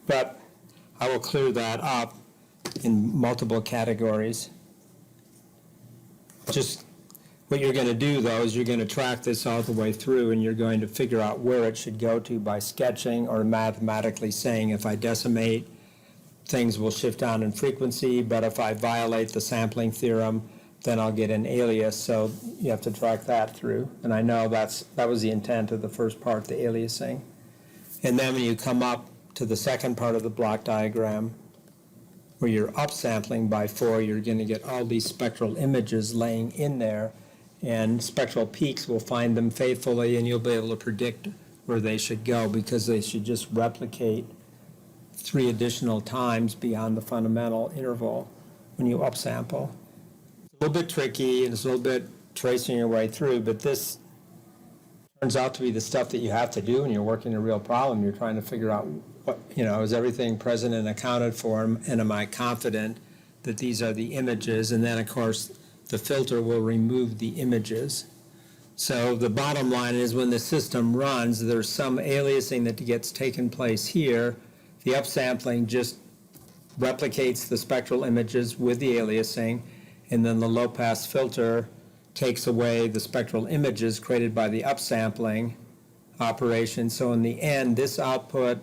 Speaker 1: But I will clear that up in multiple categories. Just What you're going to do, though, is you're going to track this all the way through, and you're going to figure out where it should go to by sketching or mathematically saying, if I decimate, things will shift down in frequency, but if I violate the sampling theorem, then I'll get an alias. So you have to track that through. And I know that was the intent of the first part, the aliasing. And then when you come up to the second part of the block diagram, where you're upsampling by 4, you're going to get all these spectral images laying in there, and spectral peaks will find them faithfully, and you'll be able to predict where they should go, because they should just replicate 3 additional times beyond the fundamental interval when you upsample. It's a little bit tricky, and it's a little bit tracing your way through, but this turns out to be the stuff that you have to do when you're working a real problem. You're trying to figure out what, is everything present and accounted for, and am I confident that these are the images? And then, of course, the filter will remove the images. So the bottom line is, when the system runs, there's some aliasing that gets taken place here. The upsampling just replicates the spectral images with the aliasing, and then the low-pass filter takes away the spectral images created by the upsampling operation. So in the end, this output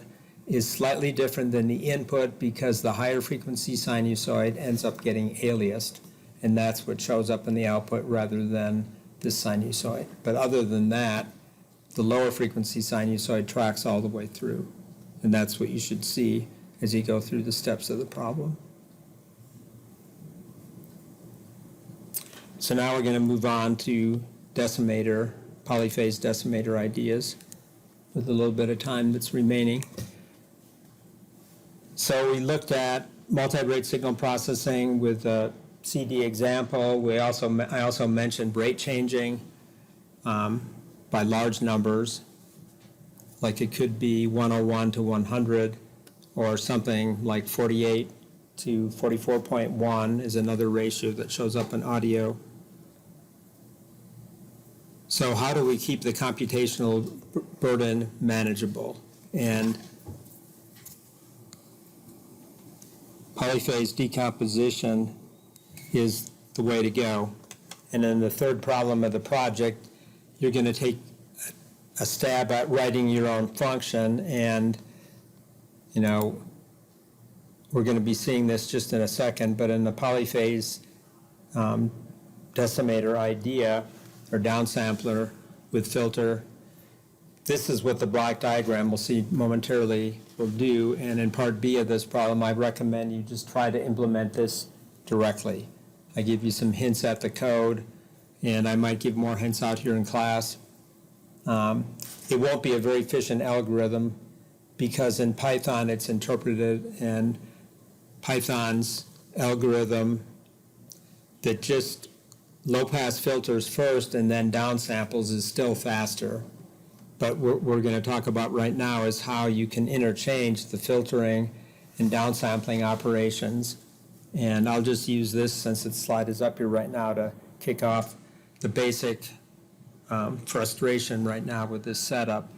Speaker 1: is slightly different than the input, because the higher frequency sinusoid ends up getting aliased, and that's what shows up in the output rather than this sinusoid. But other than that, the lower frequency sinusoid tracks all the way through, and that's what you should see as you go through the steps of the problem. So now we're going to move on to decimator, polyphase decimator ideas, with a little bit of time that's remaining. So we looked at multi-rate signal processing with a CD example. I also mentioned rate changing by large numbers, like it could be 101 to 100, or something like 48 to 44.1 is another ratio that shows up in audio. So how do we keep the computational burden manageable? And polyphase decomposition is the way to go. And then the third problem of the project, you're going to take a stab at writing your own function, and we're going to be seeing this just in a second, but in the polyphase decimator idea, or downsampler with filter, this is what the block diagram we'll see momentarily will do. And in part B of this problem, I recommend you just try to implement this directly. I give you some hints at the code, and I might give more hints out here in class. It won't be a very efficient algorithm, because in Python it's interpreted, and Python's algorithm that just low-pass filters first and then downsamples is still faster. But what we're going to talk about right now is how you can interchange the filtering and downsampling operations. And I'll just use this, since its slide is up here right now, to kick off the basic frustration right now with this setup.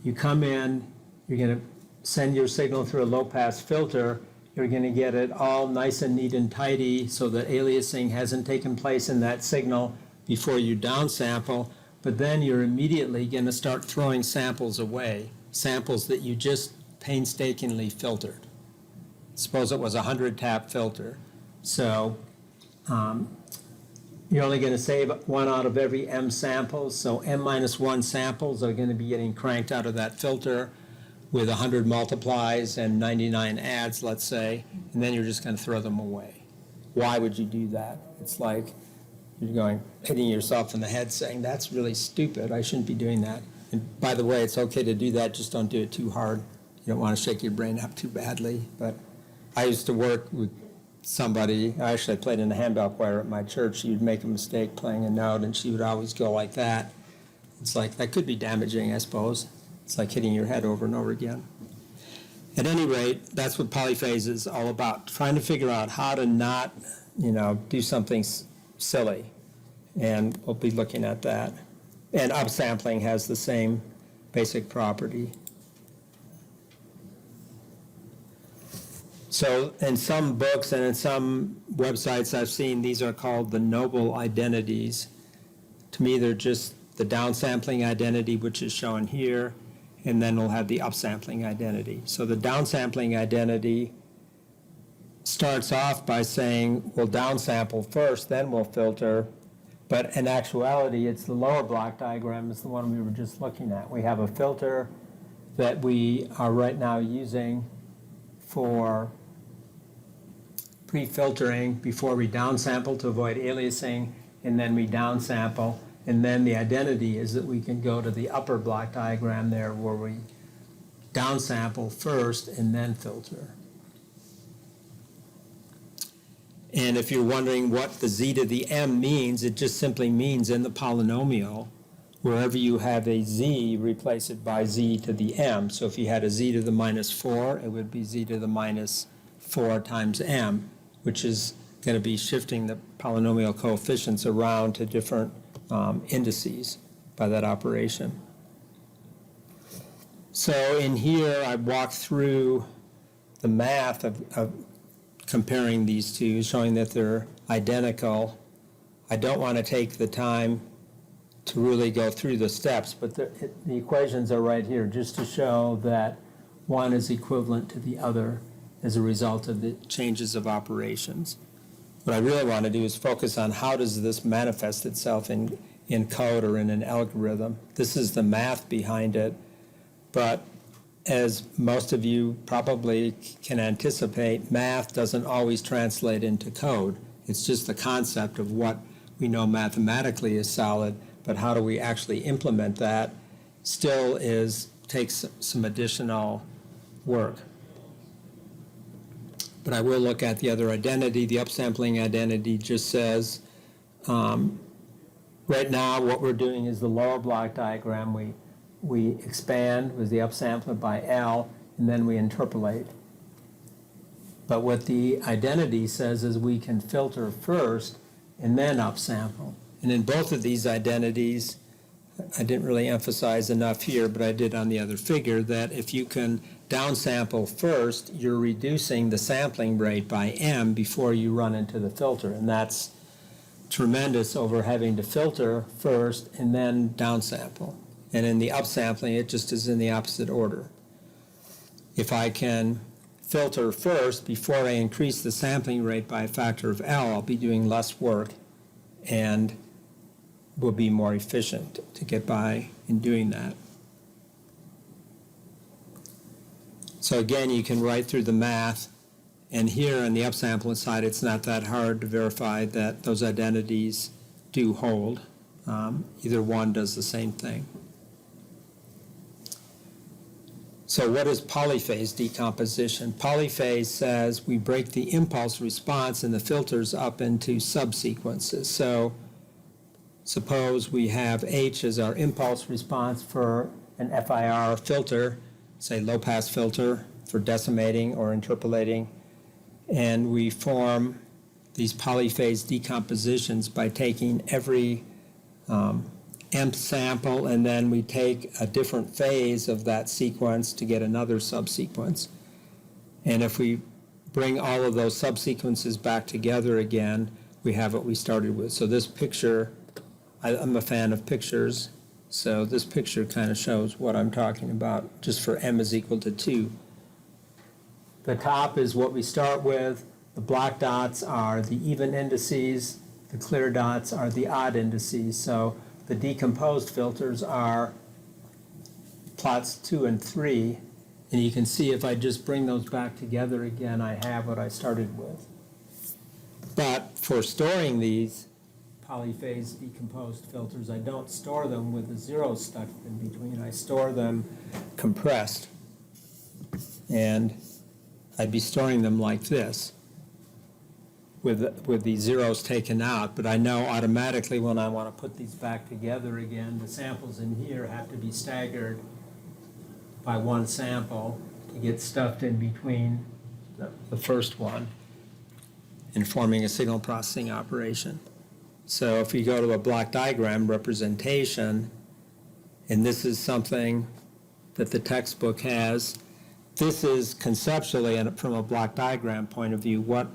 Speaker 1: You come in, you're going to send your signal through a low-pass filter. You're going to get it all nice and neat and tidy, so that aliasing hasn't taken place in that signal before you downsample. But then you're immediately going to start throwing samples away, samples that you just painstakingly filtered. Suppose it was a 100-tap filter. So you're only going to save 1 out of every m samples. So m-1 samples are going to be getting cranked out of that filter with 100 multiplies and 99 adds, let's say, and then you're just going to throw them away. Why would you do that? It's like you're hitting yourself in the head saying, that's really stupid, I shouldn't be doing that. And by the way, it's okay to do that, just don't do it too hard. You don't want to shake your brain up too badly. But I used to work with somebody, I actually played in the handbell choir at my church. She would make a mistake playing a note, and she would always go like that. It's like, that could be damaging, I suppose. It's like hitting your head over and over again. At any rate, that's what polyphase is all about, trying to figure out how to not, do something silly. And we'll be looking at that. And upsampling has the same basic property. So in some books and in some websites I've seen, these are called the noble identities. To me, they're just the downsampling identity, which is shown here, and then we'll have the upsampling identity. So the downsampling identity starts off by saying we'll downsample first, then we'll filter. But in actuality, it's the lower block diagram is the one we were just looking at. We have a filter that we are right now using for pre-filtering before we downsample to avoid aliasing, and then we downsample. And then the identity is that we can go to the upper block diagram there where we downsample first and then filter. And if you're wondering what the z to the m means, it just simply means in the polynomial, wherever you have a z, replace it by z to the m. So if you had a z to the minus 4, it would be z to the minus 4 times m, which is going to be shifting the polynomial coefficients around to different indices by that operation. So in here, I walked through the math of comparing these two, showing that they're identical. I don't want to take the time to really go through the steps, but the equations are right here just to show that one is equivalent to the other as a result of the changes of operations. What I really want to do is focus on how does this manifest itself in code or in an algorithm. This is the math behind it, but as most of you probably can anticipate, math doesn't always translate into code. It's just the concept of what we know mathematically is solid, but how do we actually implement that still takes some additional work. But I will look at the other identity. The upsampling identity just says, right now what we're doing is the lower block diagram. We expand with the upsampler by L, and then we interpolate. But what the identity says is we can filter first and then upsample. And in both of these identities, I didn't really emphasize enough here, but I did on the other figure, that if you can downsample first, you're reducing the sampling rate by m before you run into the filter. And that's tremendous over having to filter first and then downsample. And in the upsampling, it just is in the opposite order. If I can filter first before I increase the sampling rate by a factor of L, I'll be doing less work and will be more efficient to get by in doing that. So again, you can write through the math, and here on the upsampling side, it's not that hard to verify that those identities do hold. Either one does the same thing. So what is polyphase decomposition? Polyphase says we break the impulse response in the filters up into subsequences. So suppose we have H as our impulse response for an FIR filter, say low-pass filter for decimating or interpolating, and we form these polyphase decompositions by taking every nth sample, and then we take a different phase of that sequence to get another subsequence. And if we bring all of those subsequences back together again, we have what we started with. So this picture, I'm a fan of pictures, so this picture kind of shows what I'm talking about, just for m is equal to 2. The top is what we start with. The black dots are the even indices. The clear dots are the odd indices. So the decomposed filters are plots 2 and 3. And you can see if I just bring those back together again, I have what I started with. But for storing these polyphase decomposed filters, I don't store them with the zeros stuck in between. I store them compressed. And I'd be storing them like this, with the zeros taken out, but I know automatically when I want to put these back together again, the samples in here have to be staggered by one sample to get stuffed in between the first one in forming a signal processing operation. So if you go to a block diagram representation, and this is something that the textbook has, this is conceptually and from a block diagram point of view what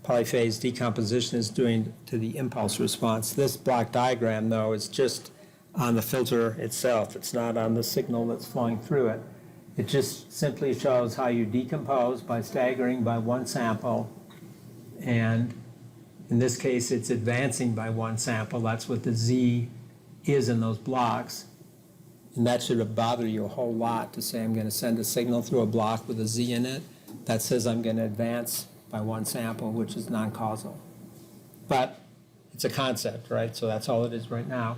Speaker 1: polyphase decomposition is doing to the impulse response. This block diagram, though, is just on the filter itself. It's not on the signal that's flowing through it. It just simply shows how you decompose by staggering by one sample, and in this case, it's advancing by one sample. That's what the Z is in those blocks. And that should bother you a whole lot to say I'm going to send a signal through a block with a Z in it. That says I'm going to advance by one sample, which is non-causal. But it's a concept, right? So that's all it is right now.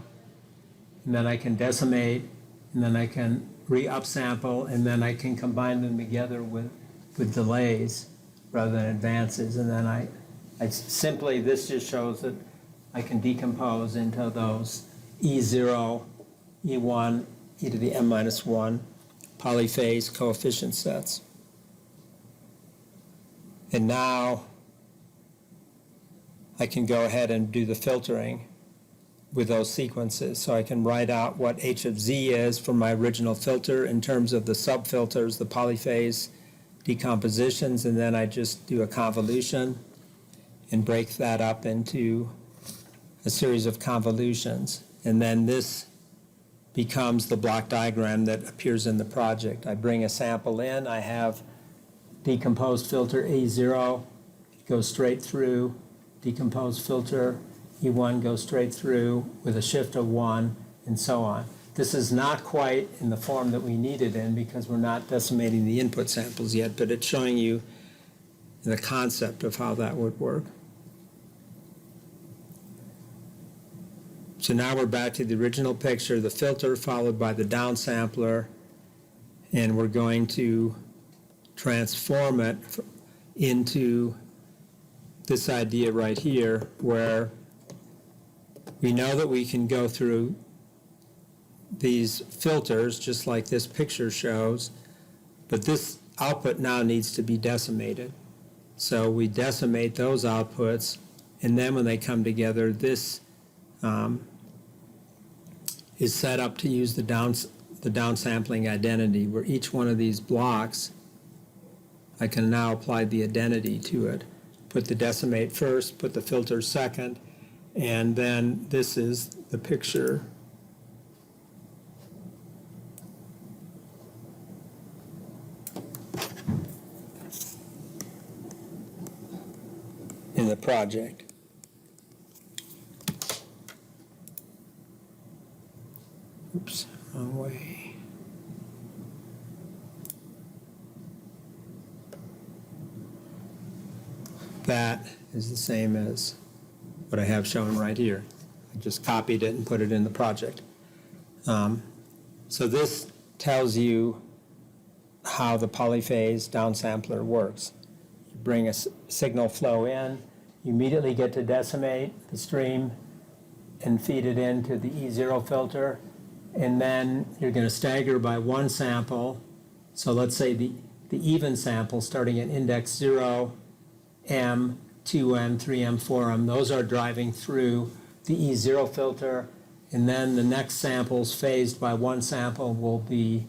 Speaker 1: And then I can decimate, and then I can re-upsample, and then I can combine them together with delays rather than advances. And then I simply, this just shows that I can decompose into those E0, E1, e to the m-1 polyphase coefficient sets. And now I can go ahead and do the filtering with those sequences. So I can write out what H of Z is for my original filter in terms of the subfilters, the polyphase decompositions, and then I just do a convolution and break that up into a series of convolutions. And then this becomes the block diagram that appears in the project. I bring a sample in, I have decomposed filter E0, goes straight through, decomposed filter E1 goes straight through with a shift of 1, and so on. This is not quite in the form that we need it in because we're not decimating the input samples yet, but it's showing you the concept of how that would work. So now we're back to the original picture, the filter followed by the downsampler, and we're going to transform it into this idea right here where we know that we can go through these filters just like this picture shows, but this output now needs to be decimated. So we decimate those outputs, and then when they come together, this is set up to use the downsampling identity, where each one of these blocks, I can now apply the identity to it. Put the decimate first, put the filter second, and then this is the picture in the project. Oops, wrong way. That is the same as what I have shown right here. I just copied it and put it in the project. So this tells you how the polyphase downsampler works. You bring a signal flow in, you immediately get to decimate the stream and feed it into the E0 filter, and then you're going to stagger by one sample. So let's say the even sample starting at index 0, M, 2M, 3M, 4M, those are driving through the E0 filter, and then the next samples phased by one sample will be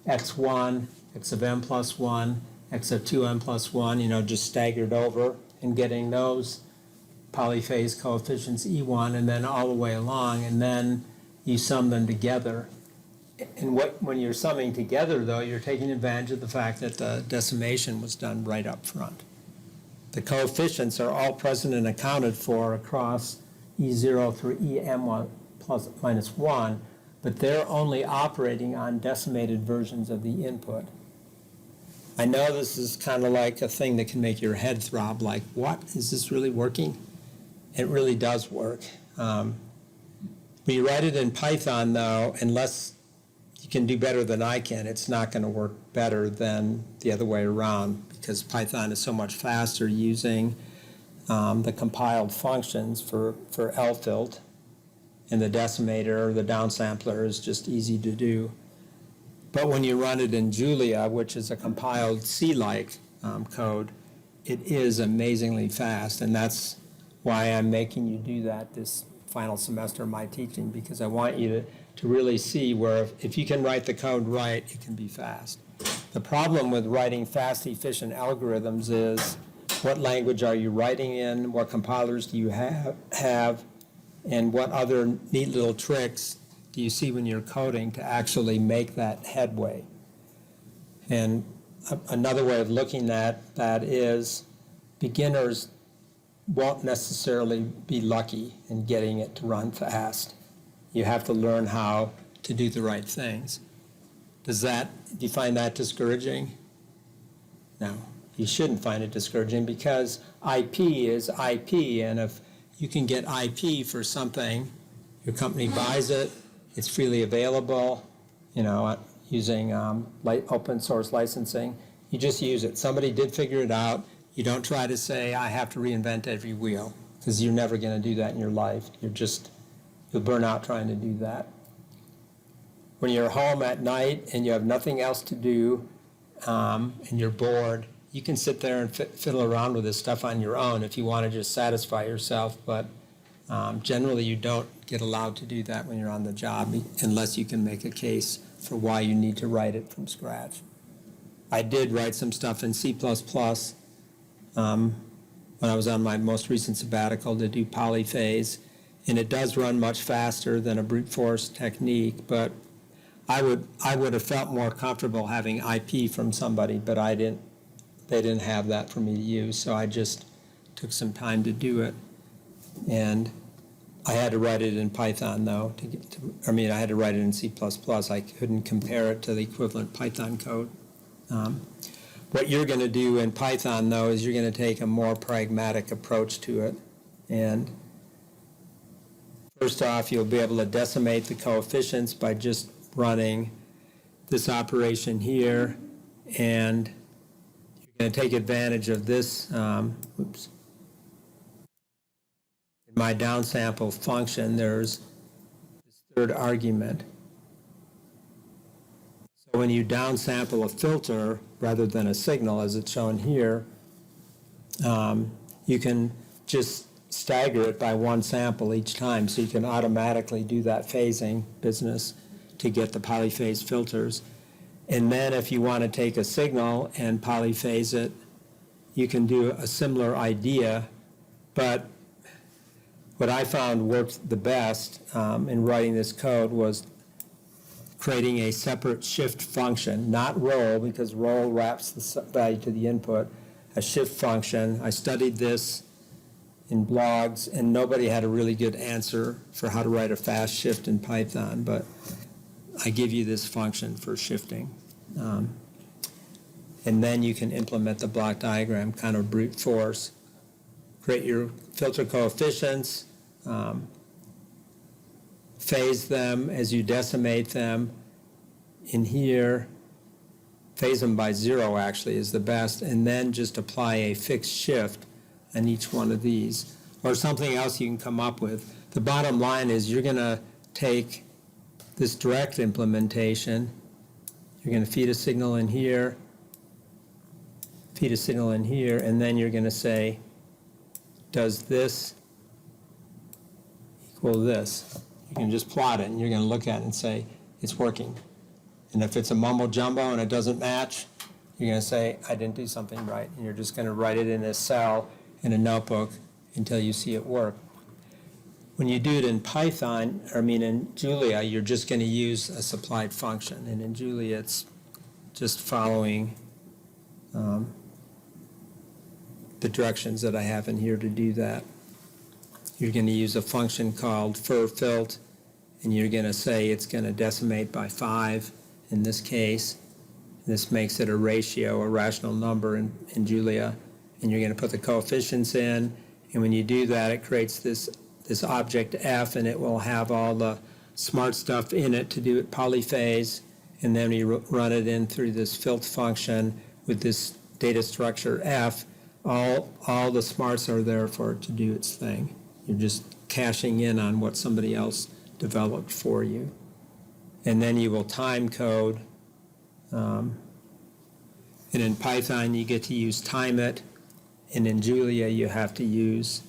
Speaker 1: X1, X of M plus 1, X of 2M plus 1, just staggered over and getting those polyphase coefficients E1 and then all the way along, and then you sum them together. And when you're summing together, though, you're taking advantage of the fact that the decimation was done right up front. The coefficients are all present and accounted for across E0 through EM1 plus minus 1, but they're only operating on decimated versions of the input. I know this is kind of like a thing that can make your head throb, like, what? Is this really working? It really does work. When you write it in Python, though, unless you can do better than I can, it's not going to work better than the other way around, because Python is so much faster using the compiled functions for lfilt, and the decimator or the downsampler is just easy to do. But when you run it in Julia, which is a compiled C-like code, it is amazingly fast, and that's why I'm making you do that this final semester of my teaching, because I want you to really see where if you can write the code right, it can be fast. The problem with writing fast, efficient algorithms is what language are you writing in, what compilers do you have, and what other neat little tricks do you see when you're coding to actually make that headway. And another way of looking at that is beginners won't necessarily be lucky in getting it to run fast. You have to learn how to do the right things. Do you find that discouraging? No, you shouldn't find it discouraging because IP is IP, and if you can get IP for something, your company buys it, it's freely available, using open source licensing, you just use it. Somebody did figure it out. You don't try to say, I have to reinvent every wheel, because you're never going to do that in your life. You'll burn out trying to do that. When you're home at night and you have nothing else to do and you're bored, you can sit there and fiddle around with this stuff on your own if you want to just satisfy yourself, but generally you don't get allowed to do that when you're on the job unless you can make a case for why you need to write it from scratch. I did write some stuff in C++ when I was on my most recent sabbatical to do polyphase, and it does run much faster than a brute force technique, but I would have felt more comfortable having IP from somebody, but they didn't have that for me to use, so I just took some time to do it. And I had to write it in Python, though. I had to write it in C++. I couldn't compare it to the equivalent Python code. What you're going to do in Python, though, is you're going to take a more pragmatic approach to it. And first off, you'll be able to decimate the coefficients by just running this operation here, and you're going to take advantage of this. In my downsample function, there's this third argument. So when you downsample a filter rather than a signal, as it's shown here, you can just stagger it by one sample each time, so you can automatically do that phasing business to get the polyphase filters. And then if you want to take a signal and polyphase it, you can do a similar idea, but what I found worked the best in writing this code was creating a separate shift function, not roll, because roll wraps the value to the input, a shift function. I studied this in blogs, and nobody had a really good answer for how to write a fast shift in Python, but I give you this function for shifting. And then you can implement the block diagram, kind of brute force. Create your filter coefficients, phase them as you decimate them. In here, phase them by 0 actually is the best, and then just apply a fixed shift on each one of these, or something else you can come up with. The bottom line is you're going to take this direct implementation, you're going to feed a signal in here, and then you're going to say, does this equal this? You can just plot it, and you're going to look at it and say, it's working. And if it's a mumbo jumbo and it doesn't match, you're going to say, I didn't do something right. And you're just going to write it in a cell in a notebook until you see it work. When you do it in Python, in Julia, you're just going to use a supplied function. And in Julia, it's just following the directions that I have in here to do that. You're going to use a function called furfilt, and you're going to say it's going to decimate by 5 in this case. This makes it a ratio, a rational number in Julia. And you're going to put the coefficients in, and when you do that, it creates this object f, and it will have all the smart stuff in it to do it polyphase, and then you run it in through this filt function with this data structure f. All the smarts are there for it to do its thing. You're just cashing in on what somebody else developed for you. And then you will time code. And in Python, you get to use time it. And in Julia, you have to use,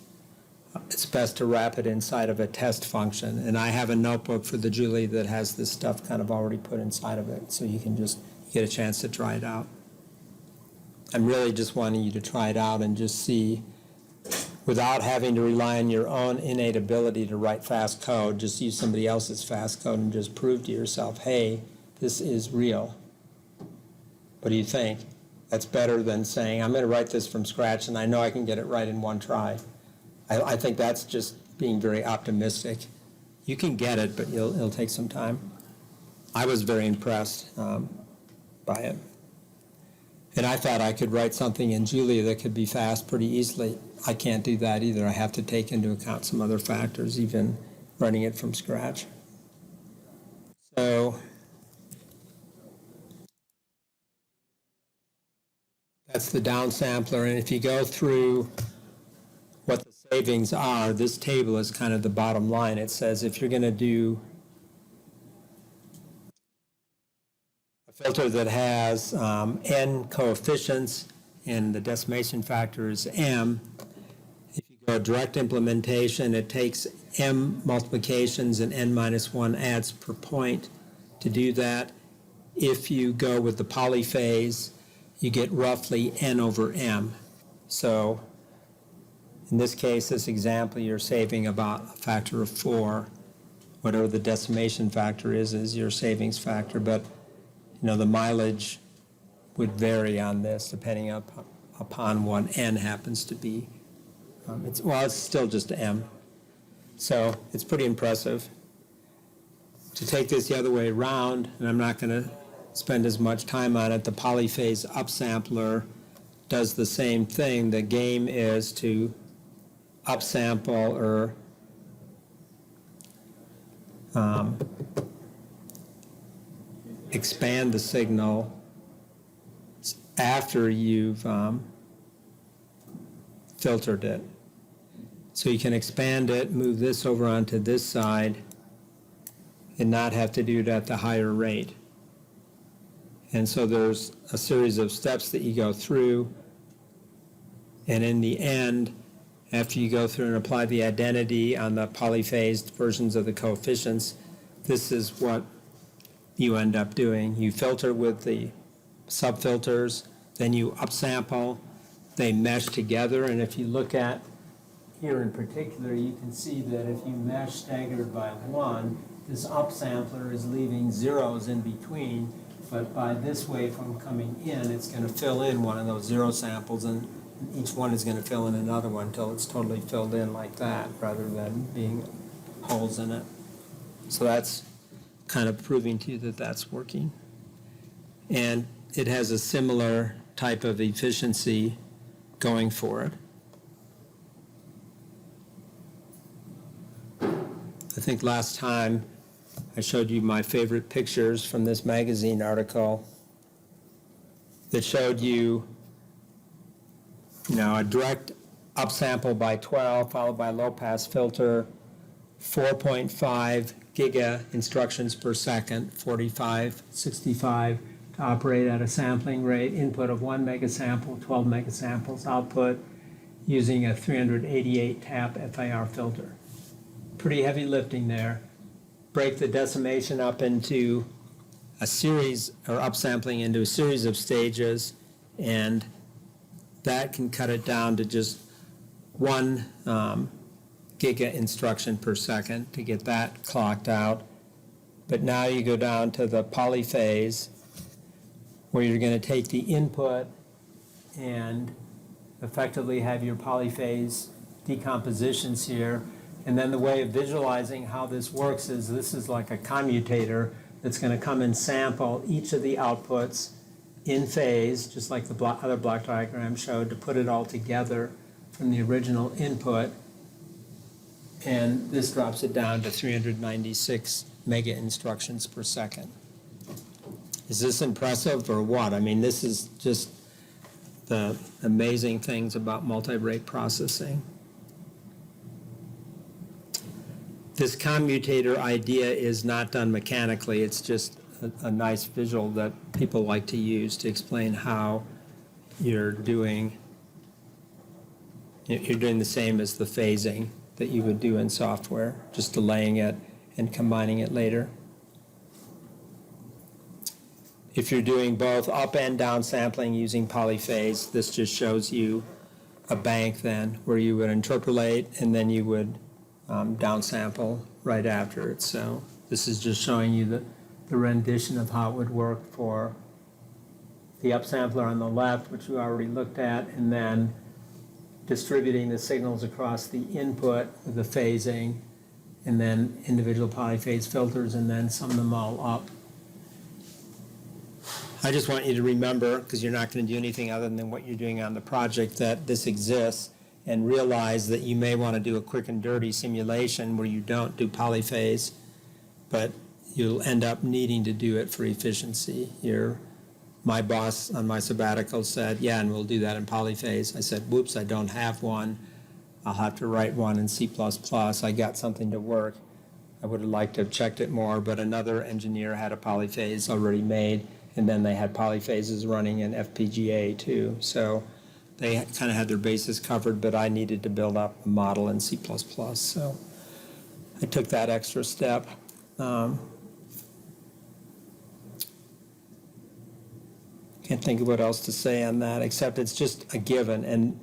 Speaker 1: it's best to wrap it inside of a test function. And I have a notebook for the Julia that has this stuff kind of already put inside of it. So you can just get a chance to try it out. I'm really just wanting you to try it out and just see, without having to rely on your own innate ability to write fast code, just use somebody else's fast code and just prove to yourself, hey, this is real. What do you think? That's better than saying, I'm going to write this from scratch and I know I can get it right in one try. I think that's just being very optimistic. You can get it, but it'll take some time. I was very impressed by it. And I thought I could write something in Julia that could be fast pretty easily. I can't do that either. I have to take into account some other factors, even running it from scratch. So that's the downsampler. And if you go through what the savings are, this table is kind of the bottom line. It says if you're going to do a filter that has n coefficients and the decimation factor is m, if you go direct implementation, it takes m multiplications and n minus 1 adds per point to do that. If you go with the polyphase, you get roughly n over m. So in this case, this example, you're saving about a factor of 4. Whatever the decimation factor is your savings factor. But the mileage would vary on this depending upon what n happens to be. It's still just m. So it's pretty impressive. To take this the other way around, and I'm not going to spend as much time on it, the polyphase upsampler does the same thing. The game is to upsample or expand the signal after you've filtered it. So you can expand it, move this over onto this side, and not have to do it at the higher rate. And so there's a series of steps that you go through, and in the end, after you go through and apply the identity on the polyphased versions of the coefficients, this is what you end up doing. You filter with the subfilters, then you upsample, they mesh together, and if you look at here in particular, you can see that if you mesh staggered by 1, this upsampler is leaving zeros in between, but by this waveform coming in, it's going to fill in one of those 0 samples, and each one is going to fill in another one until it's totally filled in like that, rather than being holes in it. So that's kind of proving to you that that's working. And it has a similar type of efficiency going for it. I think last time I showed you my favorite pictures from this magazine article that showed you, a direct upsample by 12 followed by a low-pass filter, 4.5 giga instructions per second, 45, 65 to operate at a sampling rate, input of 1 megasample, 12 megasamples, output using a 388 tap FIR filter. Pretty heavy lifting there. Break the decimation up into a series, or upsampling into a series of stages, and that can cut it down to just 1 giga instruction per second to get that clocked out. But now you go down to the polyphase, where you're going to take the input and effectively have your polyphase decompositions here. And then the way of visualizing how this works is this is like a commutator that's going to come and sample each of the outputs in phase, just like the other block diagram showed, to put it all together from the original input. And this drops it down to 396 mega instructions per second. Is this impressive or what? I mean, this is just the amazing things about multi-rate processing. This commutator idea is not done mechanically. It's just a nice visual that people like to use to explain how you're doing the same as the phasing that you would do in software, just delaying it and combining it later. If you're doing both up and down sampling using polyphase, this just shows you a bank then where you would interpolate and then you would downsample right after it. So this is just showing you the rendition of how it would work for the upsampler on the left, which we already looked at, and then distributing the signals across the input with the phasing, and then individual polyphase filters, and then sum them all up. I just want you to remember, because you're not going to do anything other than what you're doing on the project, that this exists, and realize that you may want to do a quick and dirty simulation where you don't do polyphase, but you'll end up needing to do it for efficiency. My boss on my sabbatical said, yeah, and we'll do that in polyphase. I said, whoops, I don't have one. I'll have to write one in C++. I got something to work. I would have liked to have checked it more, but another engineer had a polyphase already made, and then they had polyphases running in FPGA too. So they kind of had their bases covered, but I needed to build up a model in C++. So I took that extra step. Can't think of what else to say on that, except it's just a given. And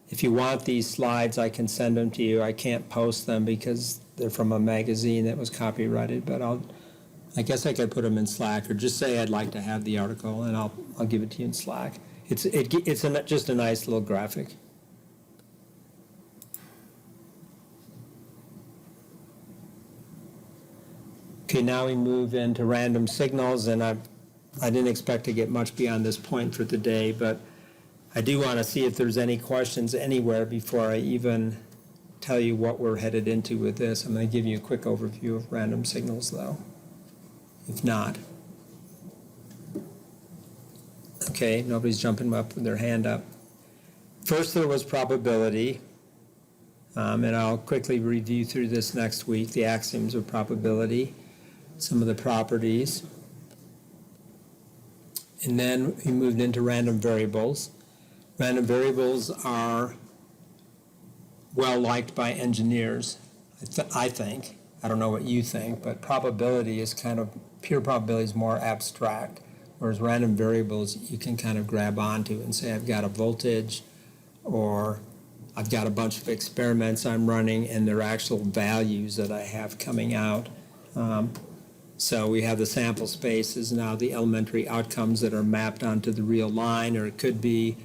Speaker 1: if you want these slides, I can send them to you. I can't post them because they're from a magazine that was copyrighted, but I guess I could put them in Slack, or just say I'd like to have the article, and I'll give it to you in Slack. It's just a nice little graphic. Okay, now we move into random signals, and I didn't expect to get much beyond this point for today, but I do want to see if there's any questions anywhere before I even tell you what we're headed into with this. I'm going to give you a quick overview of random signals, though. If not. Okay, nobody's jumping up with their hand up. First, there was probability, and I'll quickly review through this next week, the axioms of probability, some of the properties. And then we moved into random variables. Random variables are well liked by engineers, I think. I don't know what you think, but probability is pure probability is more abstract, whereas random variables you can kind of grab onto and say, I've got a voltage, or I've got a bunch of experiments I'm running, and they're actual values that I have coming out. So we have the sample spaces, now the elementary outcomes that are mapped onto the real line, or it could be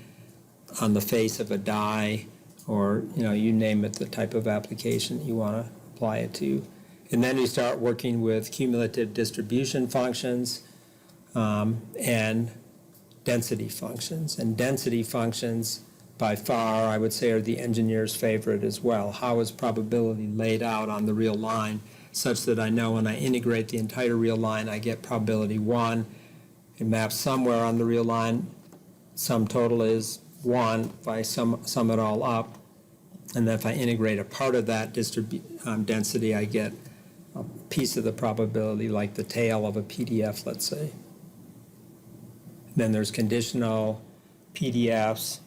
Speaker 1: on the face of a die, or you name it, the type of application that you want to apply it to. And then we start working with cumulative distribution functions and density functions. And density functions, by far, I would say, are the engineer's favorite as well. How is probability laid out on the real line, such that I know when I integrate the entire real line, I get probability 1. It maps somewhere on the real line. Sum total is 1 if I sum it all up. And then if I integrate a part of that density, I get a piece of the probability, like the tail of a PDF, let's say. Then there's conditional PDFs,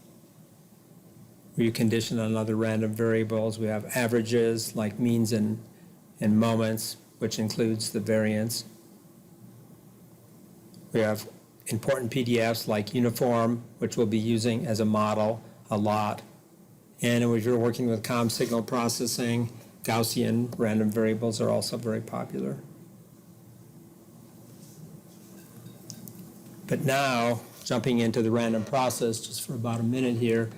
Speaker 1: where you condition on other random variables. We have averages, like means and moments, which includes the variance. We have important PDFs like uniform, which we'll be using as a model a lot. And if you're working with comm signal processing, Gaussian random variables are also very popular. But now, jumping into the random process, just for about a minute here,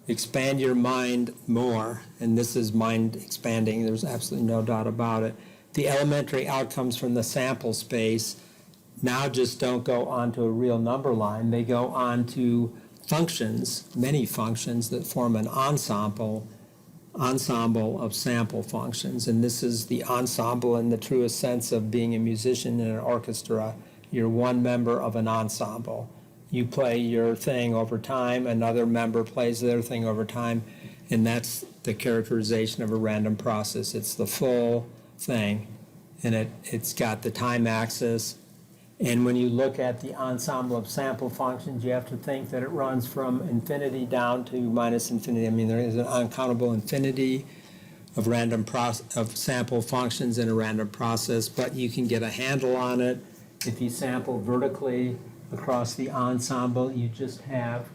Speaker 1: expand your mind more, and this is mind expanding, there's absolutely no doubt about it. The elementary outcomes from the sample space now just don't go onto a real number line, they go onto functions, many functions that form an ensemble of sample functions. And this is the ensemble in the truest sense of being a musician in an orchestra. You're one member of an ensemble. You play your thing over time, another member plays their thing over time, and that's the characterization of a random process. It's the full thing, and it's got the time axis. And when you look at the ensemble of sample functions, you have to think that it runs from infinity down to minus infinity. I mean, there is an uncountable infinity of sample functions in a random process, but you can get a handle on it If you sample vertically across the ensemble, you just have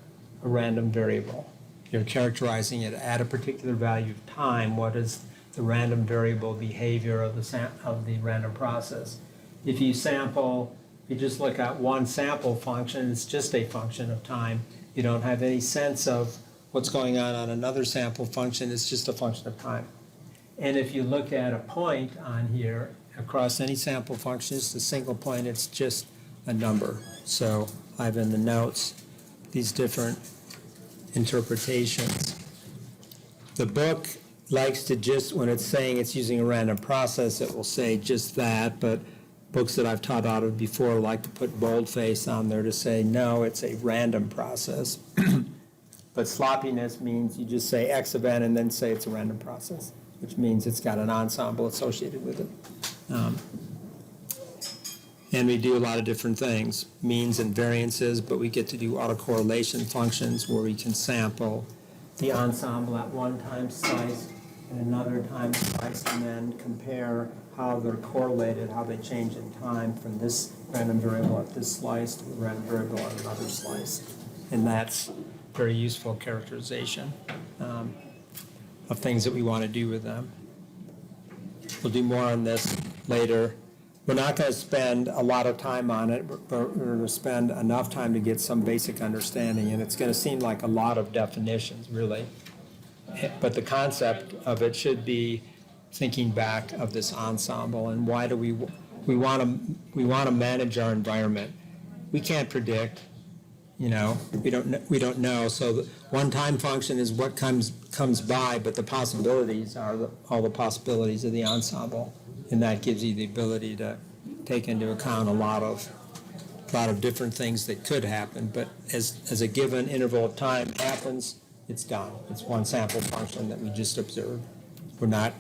Speaker 1: a random variable. You're characterizing it at a particular value of time. What is the random variable behavior of the random process? If you just look at one sample function, it's just a function of time. You don't have any sense of what's going on another sample function. It's just a function of time. And if you look at a point on here, across any sample function, it's a single point, it's just a number. So I have in the notes these different interpretations. The book likes to just, when it's saying it's using a random process, it will say just that, but books that I've taught out of before like to put boldface on there to say, no, it's a random process. But sloppiness means you just say X of n and then say it's a random process, which means it's got an ensemble associated with it. And we do a lot of different things, means and variances, but we get to do autocorrelation functions where we can sample the ensemble at one time slice and another time slice, and then compare how they're correlated, how they change in time from this random variable at this slice to the random variable at another slice. And that's very useful characterization of things that we want to do with them. We'll do more on this later. We're not going to spend a lot of time on it, but we're going to spend enough time to get some basic understanding, and it's going to seem like a lot of definitions, really. But the concept of it should be thinking back of this ensemble and why do we want to manage our environment. We can't predict, we don't know. So the one-time function is what comes by, but the possibilities are all the possibilities of the ensemble. And that gives you the ability to take into account a lot of different things that could happen. But as a given interval of time happens, it's done. It's one sample function that we just observe. We're not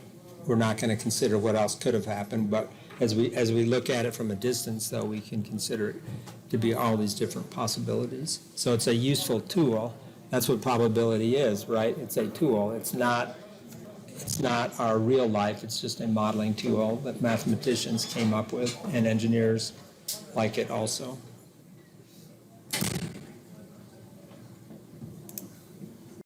Speaker 1: going to consider what else could have happened. But as we look at it from a distance, though, we can consider it to be all these different possibilities. So it's a useful tool. That's what probability is, right? It's a tool. It's not our real life. It's just a modeling tool that mathematicians came up with, and engineers like it also.